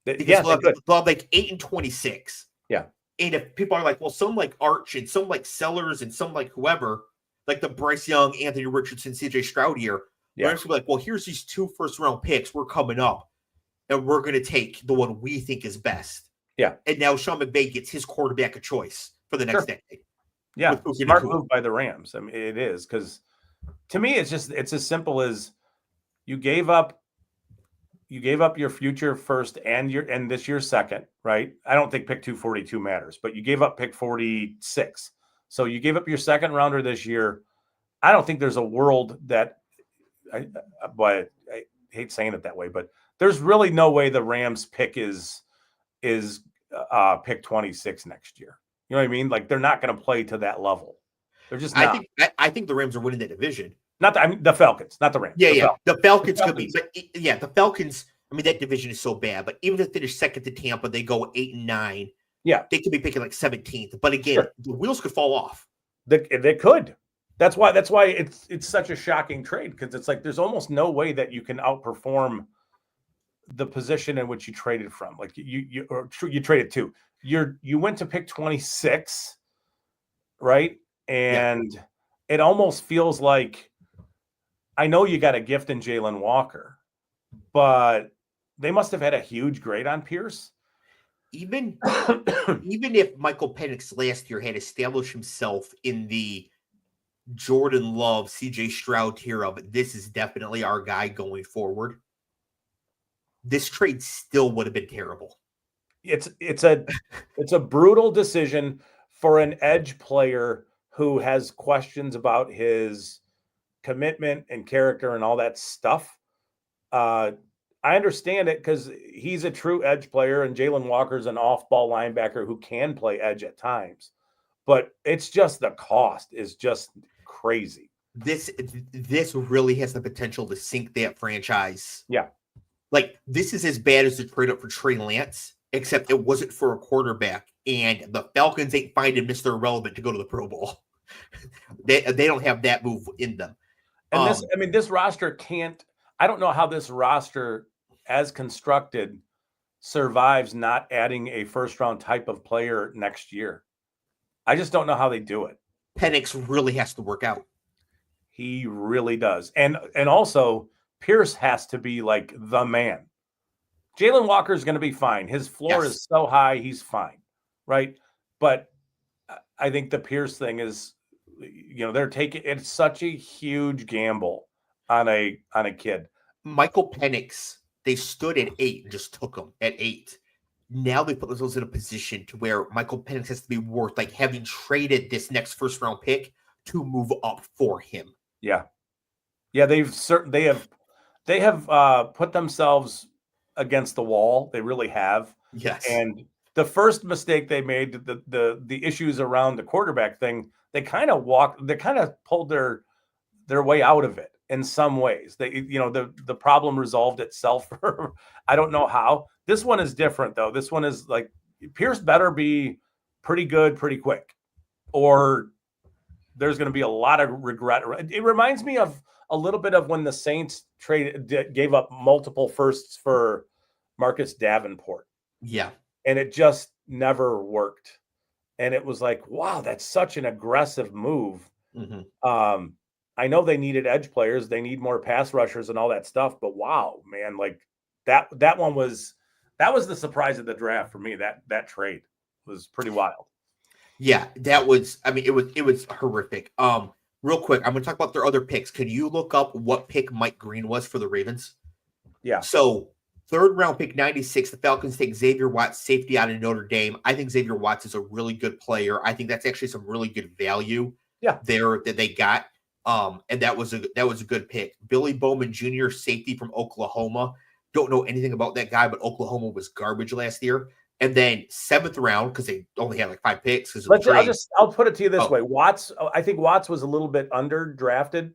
Because they'll have like 8 and 26. Yeah. And if people are like, well, some like Arch and some like Sellers and some like whoever, like the Bryce Young, Anthony Richardson, CJ Stroud year, Rams will be like, well, here's these 2 first-round picks. We're coming up, and we're going to take the one we think is best. Yeah. And now Sean McVay gets his quarterback of choice for the next decade. Yeah. Smart move by the Rams. I mean, it is, because to me, it's as simple as you gave up your future first and this year's second, right? I don't think pick 242 matters, but you gave up pick 46. So you gave up your second rounder this year. I don't think there's a world that I hate saying it that way, but there's really no way the Rams pick is pick 26 next year. You know what I mean? Like, they're not going to play to that level. They're just not. I think the Rams are winning that division. Not the Falcons, not the Rams. The Falcons could be, but the Falcons. I mean, that division is so bad. But even if they finish second to Tampa, they go 8 and 9. Yeah, they could be picking like 17th. But again, the wheels could fall off. They could. That's why it's such a shocking trade, because it's like there's almost no way that you can outperform the position in which you traded from. Like you traded to. You went to pick 26, right? And it almost feels like, I know you got a gift in Jalen Walker, but they must have had a huge grade on Pierce. Even if Michael Penix last year had established himself in the Jordan Love, CJ Stroud tier of this is definitely our guy going forward, this trade still would have been terrible. It's a brutal decision for an edge player who has questions about his commitment and character and all that stuff. I understand it, because he's a true edge player, and Jalen Walker's an off-ball linebacker who can play edge at times. But it's just the cost is just crazy. This really has the potential to sink that franchise. Yeah. Like, this is as bad as the trade up for Trey Lance, except it wasn't for a quarterback, and the Falcons ain't finding Mr. Irrelevant to go to the Pro Bowl. They don't have that move in them. And this roster can't. I don't know how this roster, as constructed, survives not adding a first-round type of player next year. I just don't know how they do it. Penix really has to work out. He really does. And also, Pierce has to be like the man. Jalen Walker is going to be fine. His floor is so high, he's fine, right? But I think the Pierce thing is, they're taking, it's such a huge gamble on a kid. Michael Penix, they stood at 8 and just took him at 8. Now they put themselves in a position to where Michael Penix has to be worth, like, having traded this next first round pick to move up for him. Yeah. Yeah. They have put themselves against the wall. They really have. Yes. And the first mistake they made, the issues around the quarterback thing, they kind of pulled their way out of it in some ways. The problem resolved itself. I don't know how. This one is different, though. This one is like, Pierce better be pretty good, pretty quick, or there's going to be a lot of regret. It reminds me of a little bit of when the Saints gave up multiple firsts for Marcus Davenport. Yeah. And it just never worked. And it was like, wow, that's such an aggressive move. Mm-hmm. I know they needed edge players. They need more pass rushers and all that stuff. But wow, man, like that was the surprise of the draft for me. That trade was pretty wild. Yeah, that was, I mean, it was horrific. Real quick, I'm going to talk about their other picks. Can you look up what pick Mike Green was for the Ravens? Yeah. So, third round pick 96, the Falcons take Xavier Watts, safety out of Notre Dame. I think Xavier Watts is a really good player. I think that's actually some really good value there that they got. And that was a good pick. Billy Bowman Jr., safety from Oklahoma. Don't know anything about that guy, but Oklahoma was garbage last year. And then 7th round, because they only had like 5 picks. I'll put it to you this way. I think Watts was a little bit underdrafted.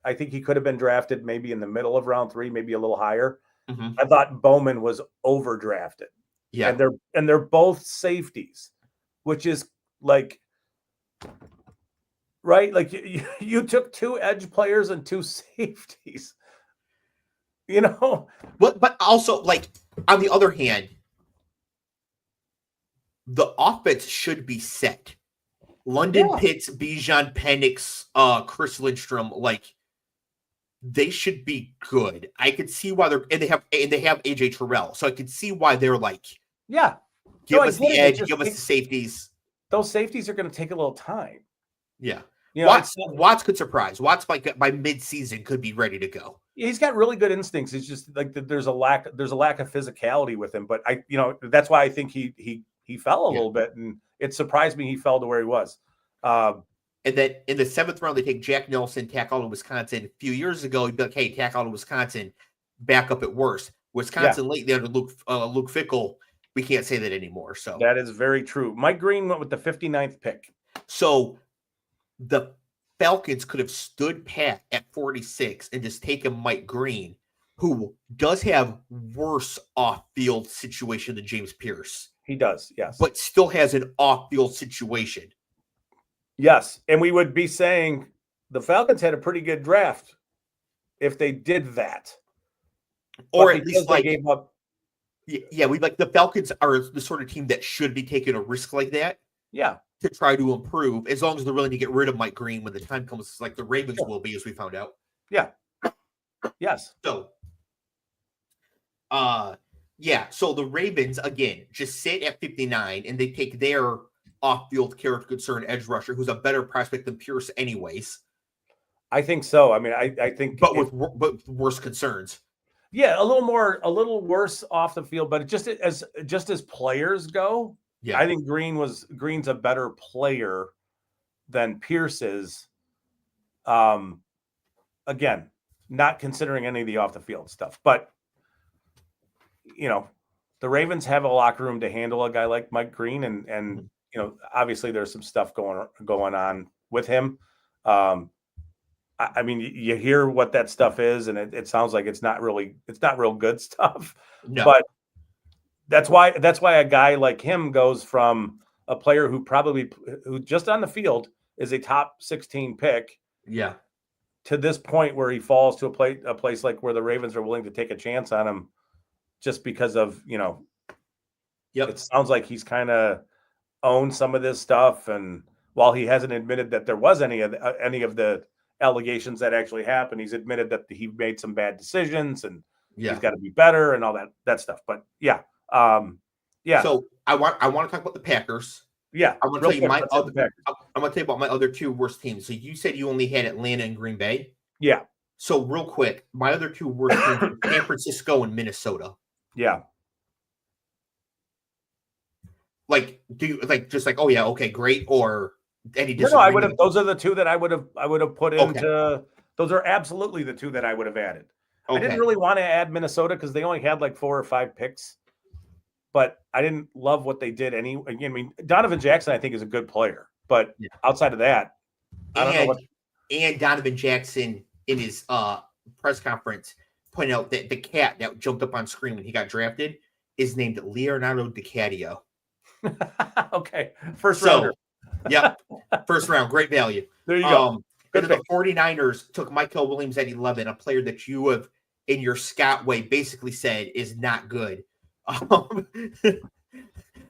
I think he could have been drafted maybe in the middle of round 3, maybe a little higher. Mm-hmm. I thought Bowman was overdrafted. Yeah. And they're both safeties, which is like, right? Like you took 2 edge players and 2 safeties. You know? But also, like, on the other hand, the offense should be set. London Pitts, Bijan Penix, Chris Lindstrom, like, they should be good. I could see why they have AJ Terrell, so I could see why they're like, give us the edge, give us the safeties. Those safeties are going to take a little time. Yeah, you know, Watts could surprise. Watts by mid-season could be ready to go. He's got really good instincts. It's just like there's a lack of physicality with him. But that's why I think he fell a little bit, and it surprised me he fell to where he was. And then in the 7th round, they take Jack Nelson, tackle out of Wisconsin. A few years ago, he'd be like, hey, tackle out of Wisconsin, back up at worst. Wisconsin late there to Luke Fickell. We can't say that anymore. So that is very true. Mike Green went with the 59th pick. So the Falcons could have stood pat at 46 and just taken Mike Green, who does have worse off-field situation than James Pierce. He does, yes. But still has an off-field situation. Yes, and we would be saying the Falcons had a pretty good draft if they did that. Or at least they gave up. Yeah, the Falcons are the sort of team that should be taking a risk like that. Yeah. To try to improve, as long as they're willing to get rid of Mike Green when the time comes, like the Ravens will be, as we found out. Yeah. Yes. So, so the Ravens, again, just sit at 59, and they take their off-field character concern edge rusher, who's a better prospect than Pierce anyways. I think so. I mean, I think... But with worse concerns. Yeah, a little worse off the field, but just as players go, I think Green's a better player than Pierce is. Again, not considering any of the off the field stuff, but the Ravens have a locker room to handle a guy like Mike Green, and obviously there's some stuff going on with him. I mean, you hear what that stuff is, and it sounds like it's not real good stuff. No. But that's why a guy like him goes from a player who just on the field is a top 16 pick. Yeah. To this point where he falls to a place like where the Ravens are willing to take a chance on him just because of, it sounds like he's kind of owned some of this stuff. And while he hasn't admitted that there was any of the allegations that actually happened, he's admitted that he made some bad decisions and he's got to be better and all that stuff. But So I want to talk about the Packers. Yeah. I'm going to tell you about my other 2 worst teams. So you said you only had Atlanta and Green Bay. Yeah. So real quick, my other 2 worst teams are San Francisco and Minnesota. Yeah. Like, do you oh yeah, okay, great, or any disagreement? No, I would have. Those are the 2 that I would have put into. Those are absolutely the 2 that I would have added. Okay. I didn't really want to add Minnesota because they only had like 4 or 5 picks, but I didn't love what they did. I mean, Donovan Jackson, I think, is a good player, but outside of that, I don't know. And Donovan Jackson in his press conference pointed out that the cat that jumped up on screen when he got drafted is named Leonardo DiCaprio. Okay, first rounder. Yeah. First round, great value. There you go. And then the 49ers took Michael Williams at 11, a player that you have, in your scout way, basically said is not good.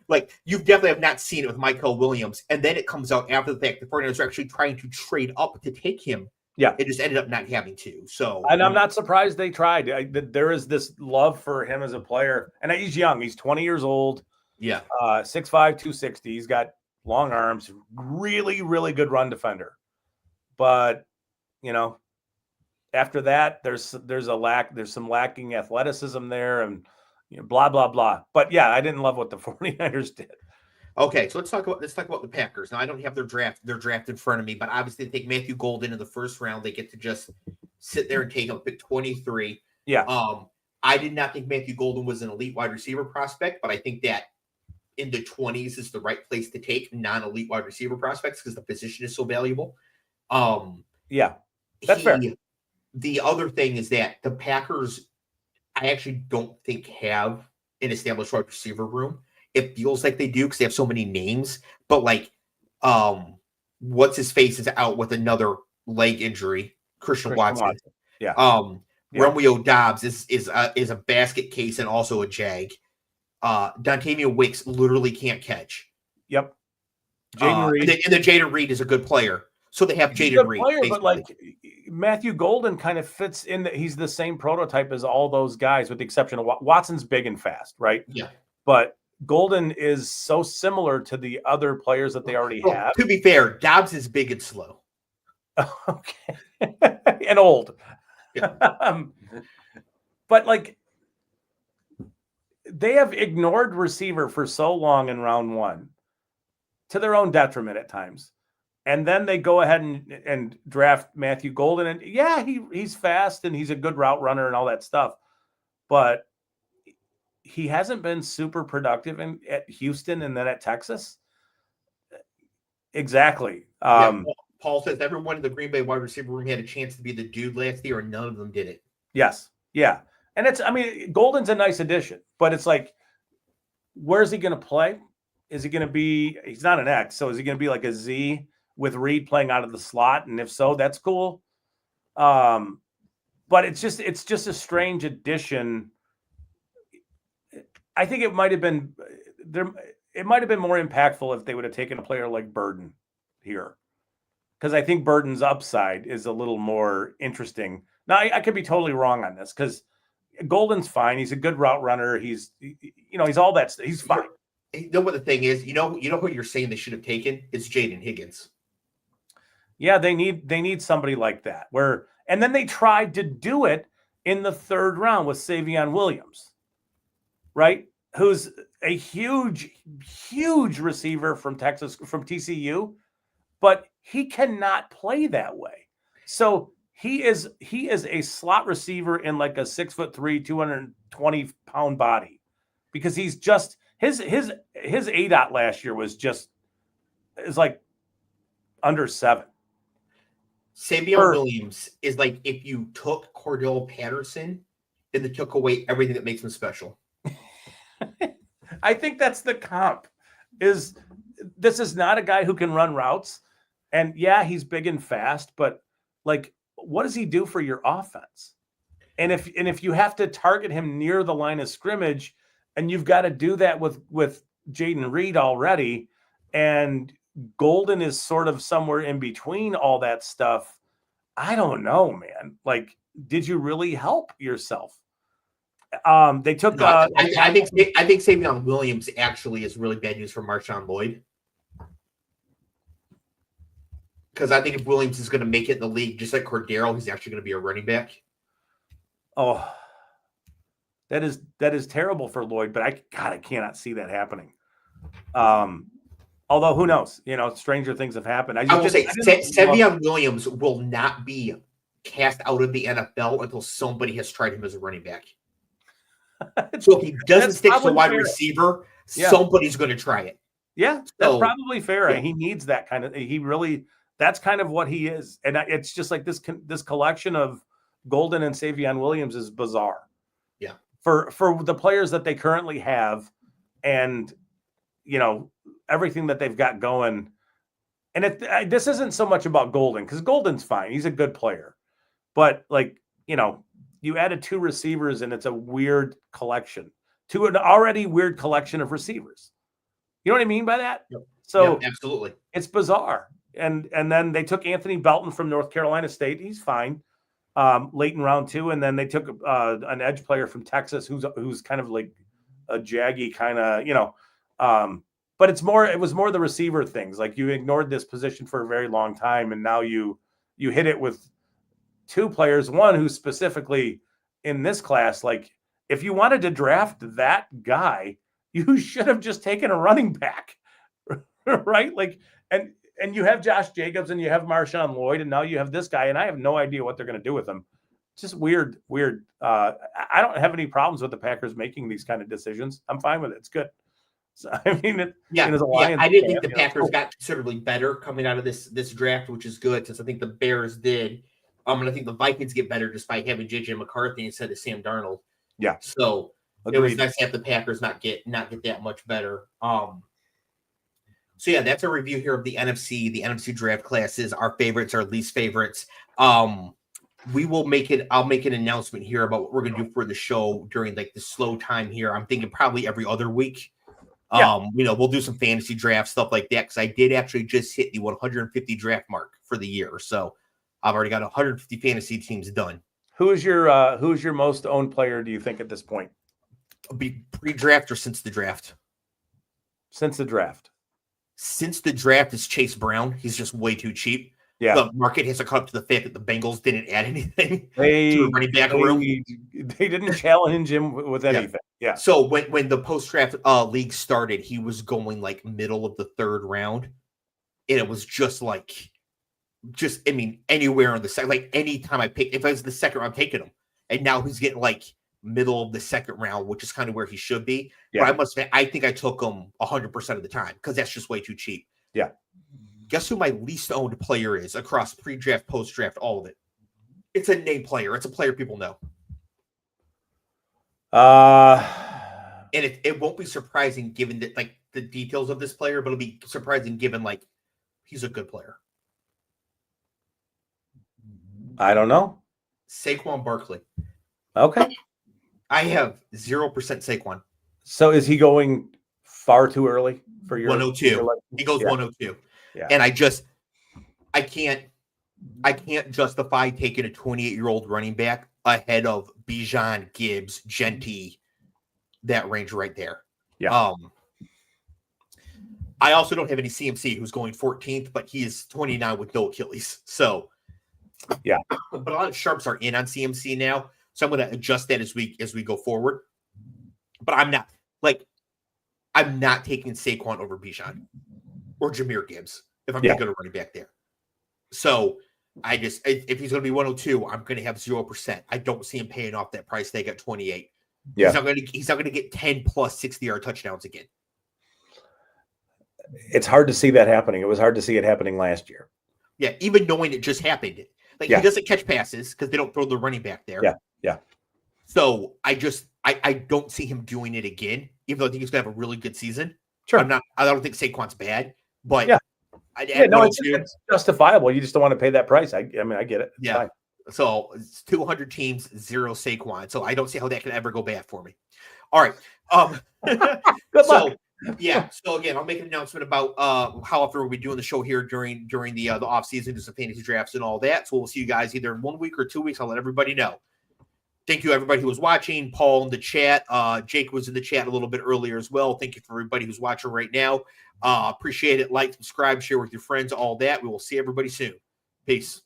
Like, you definitely have not seen it with Michael Williams. And then it comes out after the fact the 49ers are actually trying to trade up to take him. Yeah. It just ended up not having to. So, and I'm not surprised they tried. There is this love for him as a player. And he's young. He's 20 years old. Yeah. 6'5", 260. He's got long arms. Really, really good run defender. But, after that, there's some lacking athleticism there and blah, blah, blah. But yeah, I didn't love what the 49ers did. Okay, so let's talk about the Packers. Now, I don't have their draft in front of me, but obviously they take Matthew Golden in the first round. They get to just sit there and take him pick 23. Yeah. I did not think Matthew Golden was an elite wide receiver prospect, but I think that in the 20s is the right place to take non-elite wide receiver prospects because the position is so valuable. Yeah, that's fair. The other thing is that the Packers, I actually don't think have an established wide receiver room. It feels like they do because they have so many names, but what's his face is out with another leg injury. Christian Watson. Yeah. Romeo Dobbs is a basket case and also a jag. Dontavian Wicks literally can't catch. Yep. Jaden Reed. And then Jaden Reed is a good player. So they have Jaden Reed. Player, but Matthew Golden kind of fits in that he's the same prototype as all those guys, with the exception of Watson's big and fast, right? Yeah. But Golden is so similar to the other players that they already have. To be fair, Dobbs is big and slow. Okay. And old. Yeah. But they have ignored receiver for so long in round one to their own detriment at times. And then they go ahead and draft Matthew Golden. And yeah, he's fast and he's a good route runner and all that stuff. But he hasn't been super productive at Houston and then at Texas. Exactly. Paul says everyone in the Green Bay wide receiver room had a chance to be the dude last year, and none of them did it. Yes. Yeah. And Golden's a nice addition, but it's like, where's he going to play? Is he going to be, he's not an X, so is he going to be like a Z with Reed playing out of the slot? And if so, that's cool. But it's just a strange addition. I think it might have been more impactful if they would have taken a player like Burden here. Because I think Burden's upside is a little more interesting. Now, I could be totally wrong on this because Golden's fine. He's a good route runner. He's all that. He's fine. You know what the thing is? You know who you're saying they should have taken? It's Jaden Higgins. Yeah, they need somebody like that. And then they tried to do it in the third round with Savion Williams, right? Who's a huge, huge receiver from Texas, from TCU, but he cannot play that way. So he is a slot receiver in like a 6'3", 220-pound body, because he's just his ADOT last year is like under 7. Savion Williams is like if you took Cordell Patterson and they took away everything that makes him special. I think that's the comp. This is not a guy who can run routes. And yeah, he's big and fast, but like, what does he do for your offense? And if you have to target him near the line of scrimmage, and you've got to do that with Jaden Reed already, and Golden is sort of somewhere in between all that stuff, I don't know, man. Like, did you really help yourself? They took. I think Savion Williams actually is really bad news for Marshawn Lloyd. Because I think if Williams is going to make it in the league, just like Cordero, he's actually going to be a running back. Oh, that is terrible for Lloyd, but I cannot see that happening. Although who knows? Stranger things have happened. I will say Savion Williams will not be cast out of the NFL until somebody has tried him as a running back. So if he doesn't stick to wide receiver, somebody's going to try it. Yeah, that's probably fair. Yeah. He needs that kind of. That's kind of what he is, and it's just like this collection of Golden and Savion Williams is bizarre. Yeah, for the players that they currently have, and everything that they've got going, And this isn't so much about Golden, because Golden's fine. He's a good player. But, like, you added 2 receivers, and it's a weird collection to an already weird collection of receivers. You know what I mean by that? Yep. So yep, absolutely. It's bizarre. And then they took Anthony Belton from North Carolina State. He's fine. Late in round 2. And then they took an edge player from Texas who's kind of like a jaggy kind of, but it was more the receiver things. Like, you ignored this position for a very long time, and now you hit it with 2 players, one who's specifically in this class. Like, if you wanted to draft that guy, you should have just taken a running back, right? Like, and you have Josh Jacobs and you have Marshawn Lloyd, and now you have this guy, and I have no idea what they're going to do with him. Just weird. I don't have any problems with the Packers making these kind of decisions. I'm fine with it. It's good. So, I mean, I didn't think the Packers got considerably better coming out of this draft, which is good, since I think the Bears did. And I think the Vikings get better just by having J.J. McCarthy instead of Sam Darnold. Yeah. So Agreed. It was nice to have the Packers not get that much better. So yeah, that's a review here of the NFC draft classes, our favorites, our least favorites. I'll make an announcement here about what we're going to do for the show during like the slow time here. I'm thinking probably every other week. Yeah. We'll do some fantasy draft stuff like that, because I did actually just hit the 150 draft mark for the year. So I've already got 150 fantasy teams done. Who's your most owned player, do you think, at this point? Be pre-draft or since the draft? Since the draft. Since the draft is Chase Brown. He's just way too cheap. Yeah. The market has to come up to the fact that the Bengals didn't add anything to the running back room. They didn't challenge him with anything. Yeah. So when the post-draft league started, he was going like middle of the 3rd round. And it was anywhere on the second, like anytime I pick, if I was the 2nd round, I'm taking him. And now he's getting like middle of the 2nd round, which is kind of where he should be. Yeah. But I think I took him 100% of the time, because that's just way too cheap. Yeah. Guess who my least owned player is across pre-draft, post-draft, all of it? It's a name player. It's a player people know. And it won't be surprising given that, like, the details of this player, but it'll be surprising given, like, he's a good player. I don't know. Saquon Barkley. Okay. I have 0% Saquon. So is he going far too early for your 102? He goes 102. Yeah. And I can't justify taking a 28-year-old running back ahead of Bijan, Gibbs, Genty, that range right there. Yeah. I also don't have any CMC who's going 14th, but he is 29 with no Achilles. So yeah. But a lot of sharps are in on CMC now, so I'm going to adjust that as we go forward. But I'm not taking Saquon over Bijan or Jahmyr Gibbs if I'm going to running back there. So if he's going to be 102, I'm going to have 0%. I don't see him paying off that price tag at 28. Yeah. He's not going to get 10 plus 60-yard touchdowns again. It's hard to see that happening. It was hard to see it happening last year. Yeah, even knowing it just happened. Like, he doesn't catch passes because they don't throw the running back there. Yeah, yeah. So I don't see him doing it again, even though I think he's going to have a really good season. Sure. I don't think Saquon's bad, but it's justifiable. You just don't want to pay that price. I mean, I get it. It's fine. So it's 200 teams, 0 Saquon. So I don't see how that could ever go bad for me. All right. Good luck. Yeah. So again, I'll make an announcement about how often we'll be doing the show here during the off season, do some fantasy drafts and all that. So we'll see you guys either in 1 week or 2 weeks. I'll let everybody know. Thank you, everybody who was watching. Paul in the chat. Jake was in the chat a little bit earlier as well. Thank you for everybody who's watching right now. Appreciate it. Like, subscribe, share with your friends, all that. We will see everybody soon. Peace.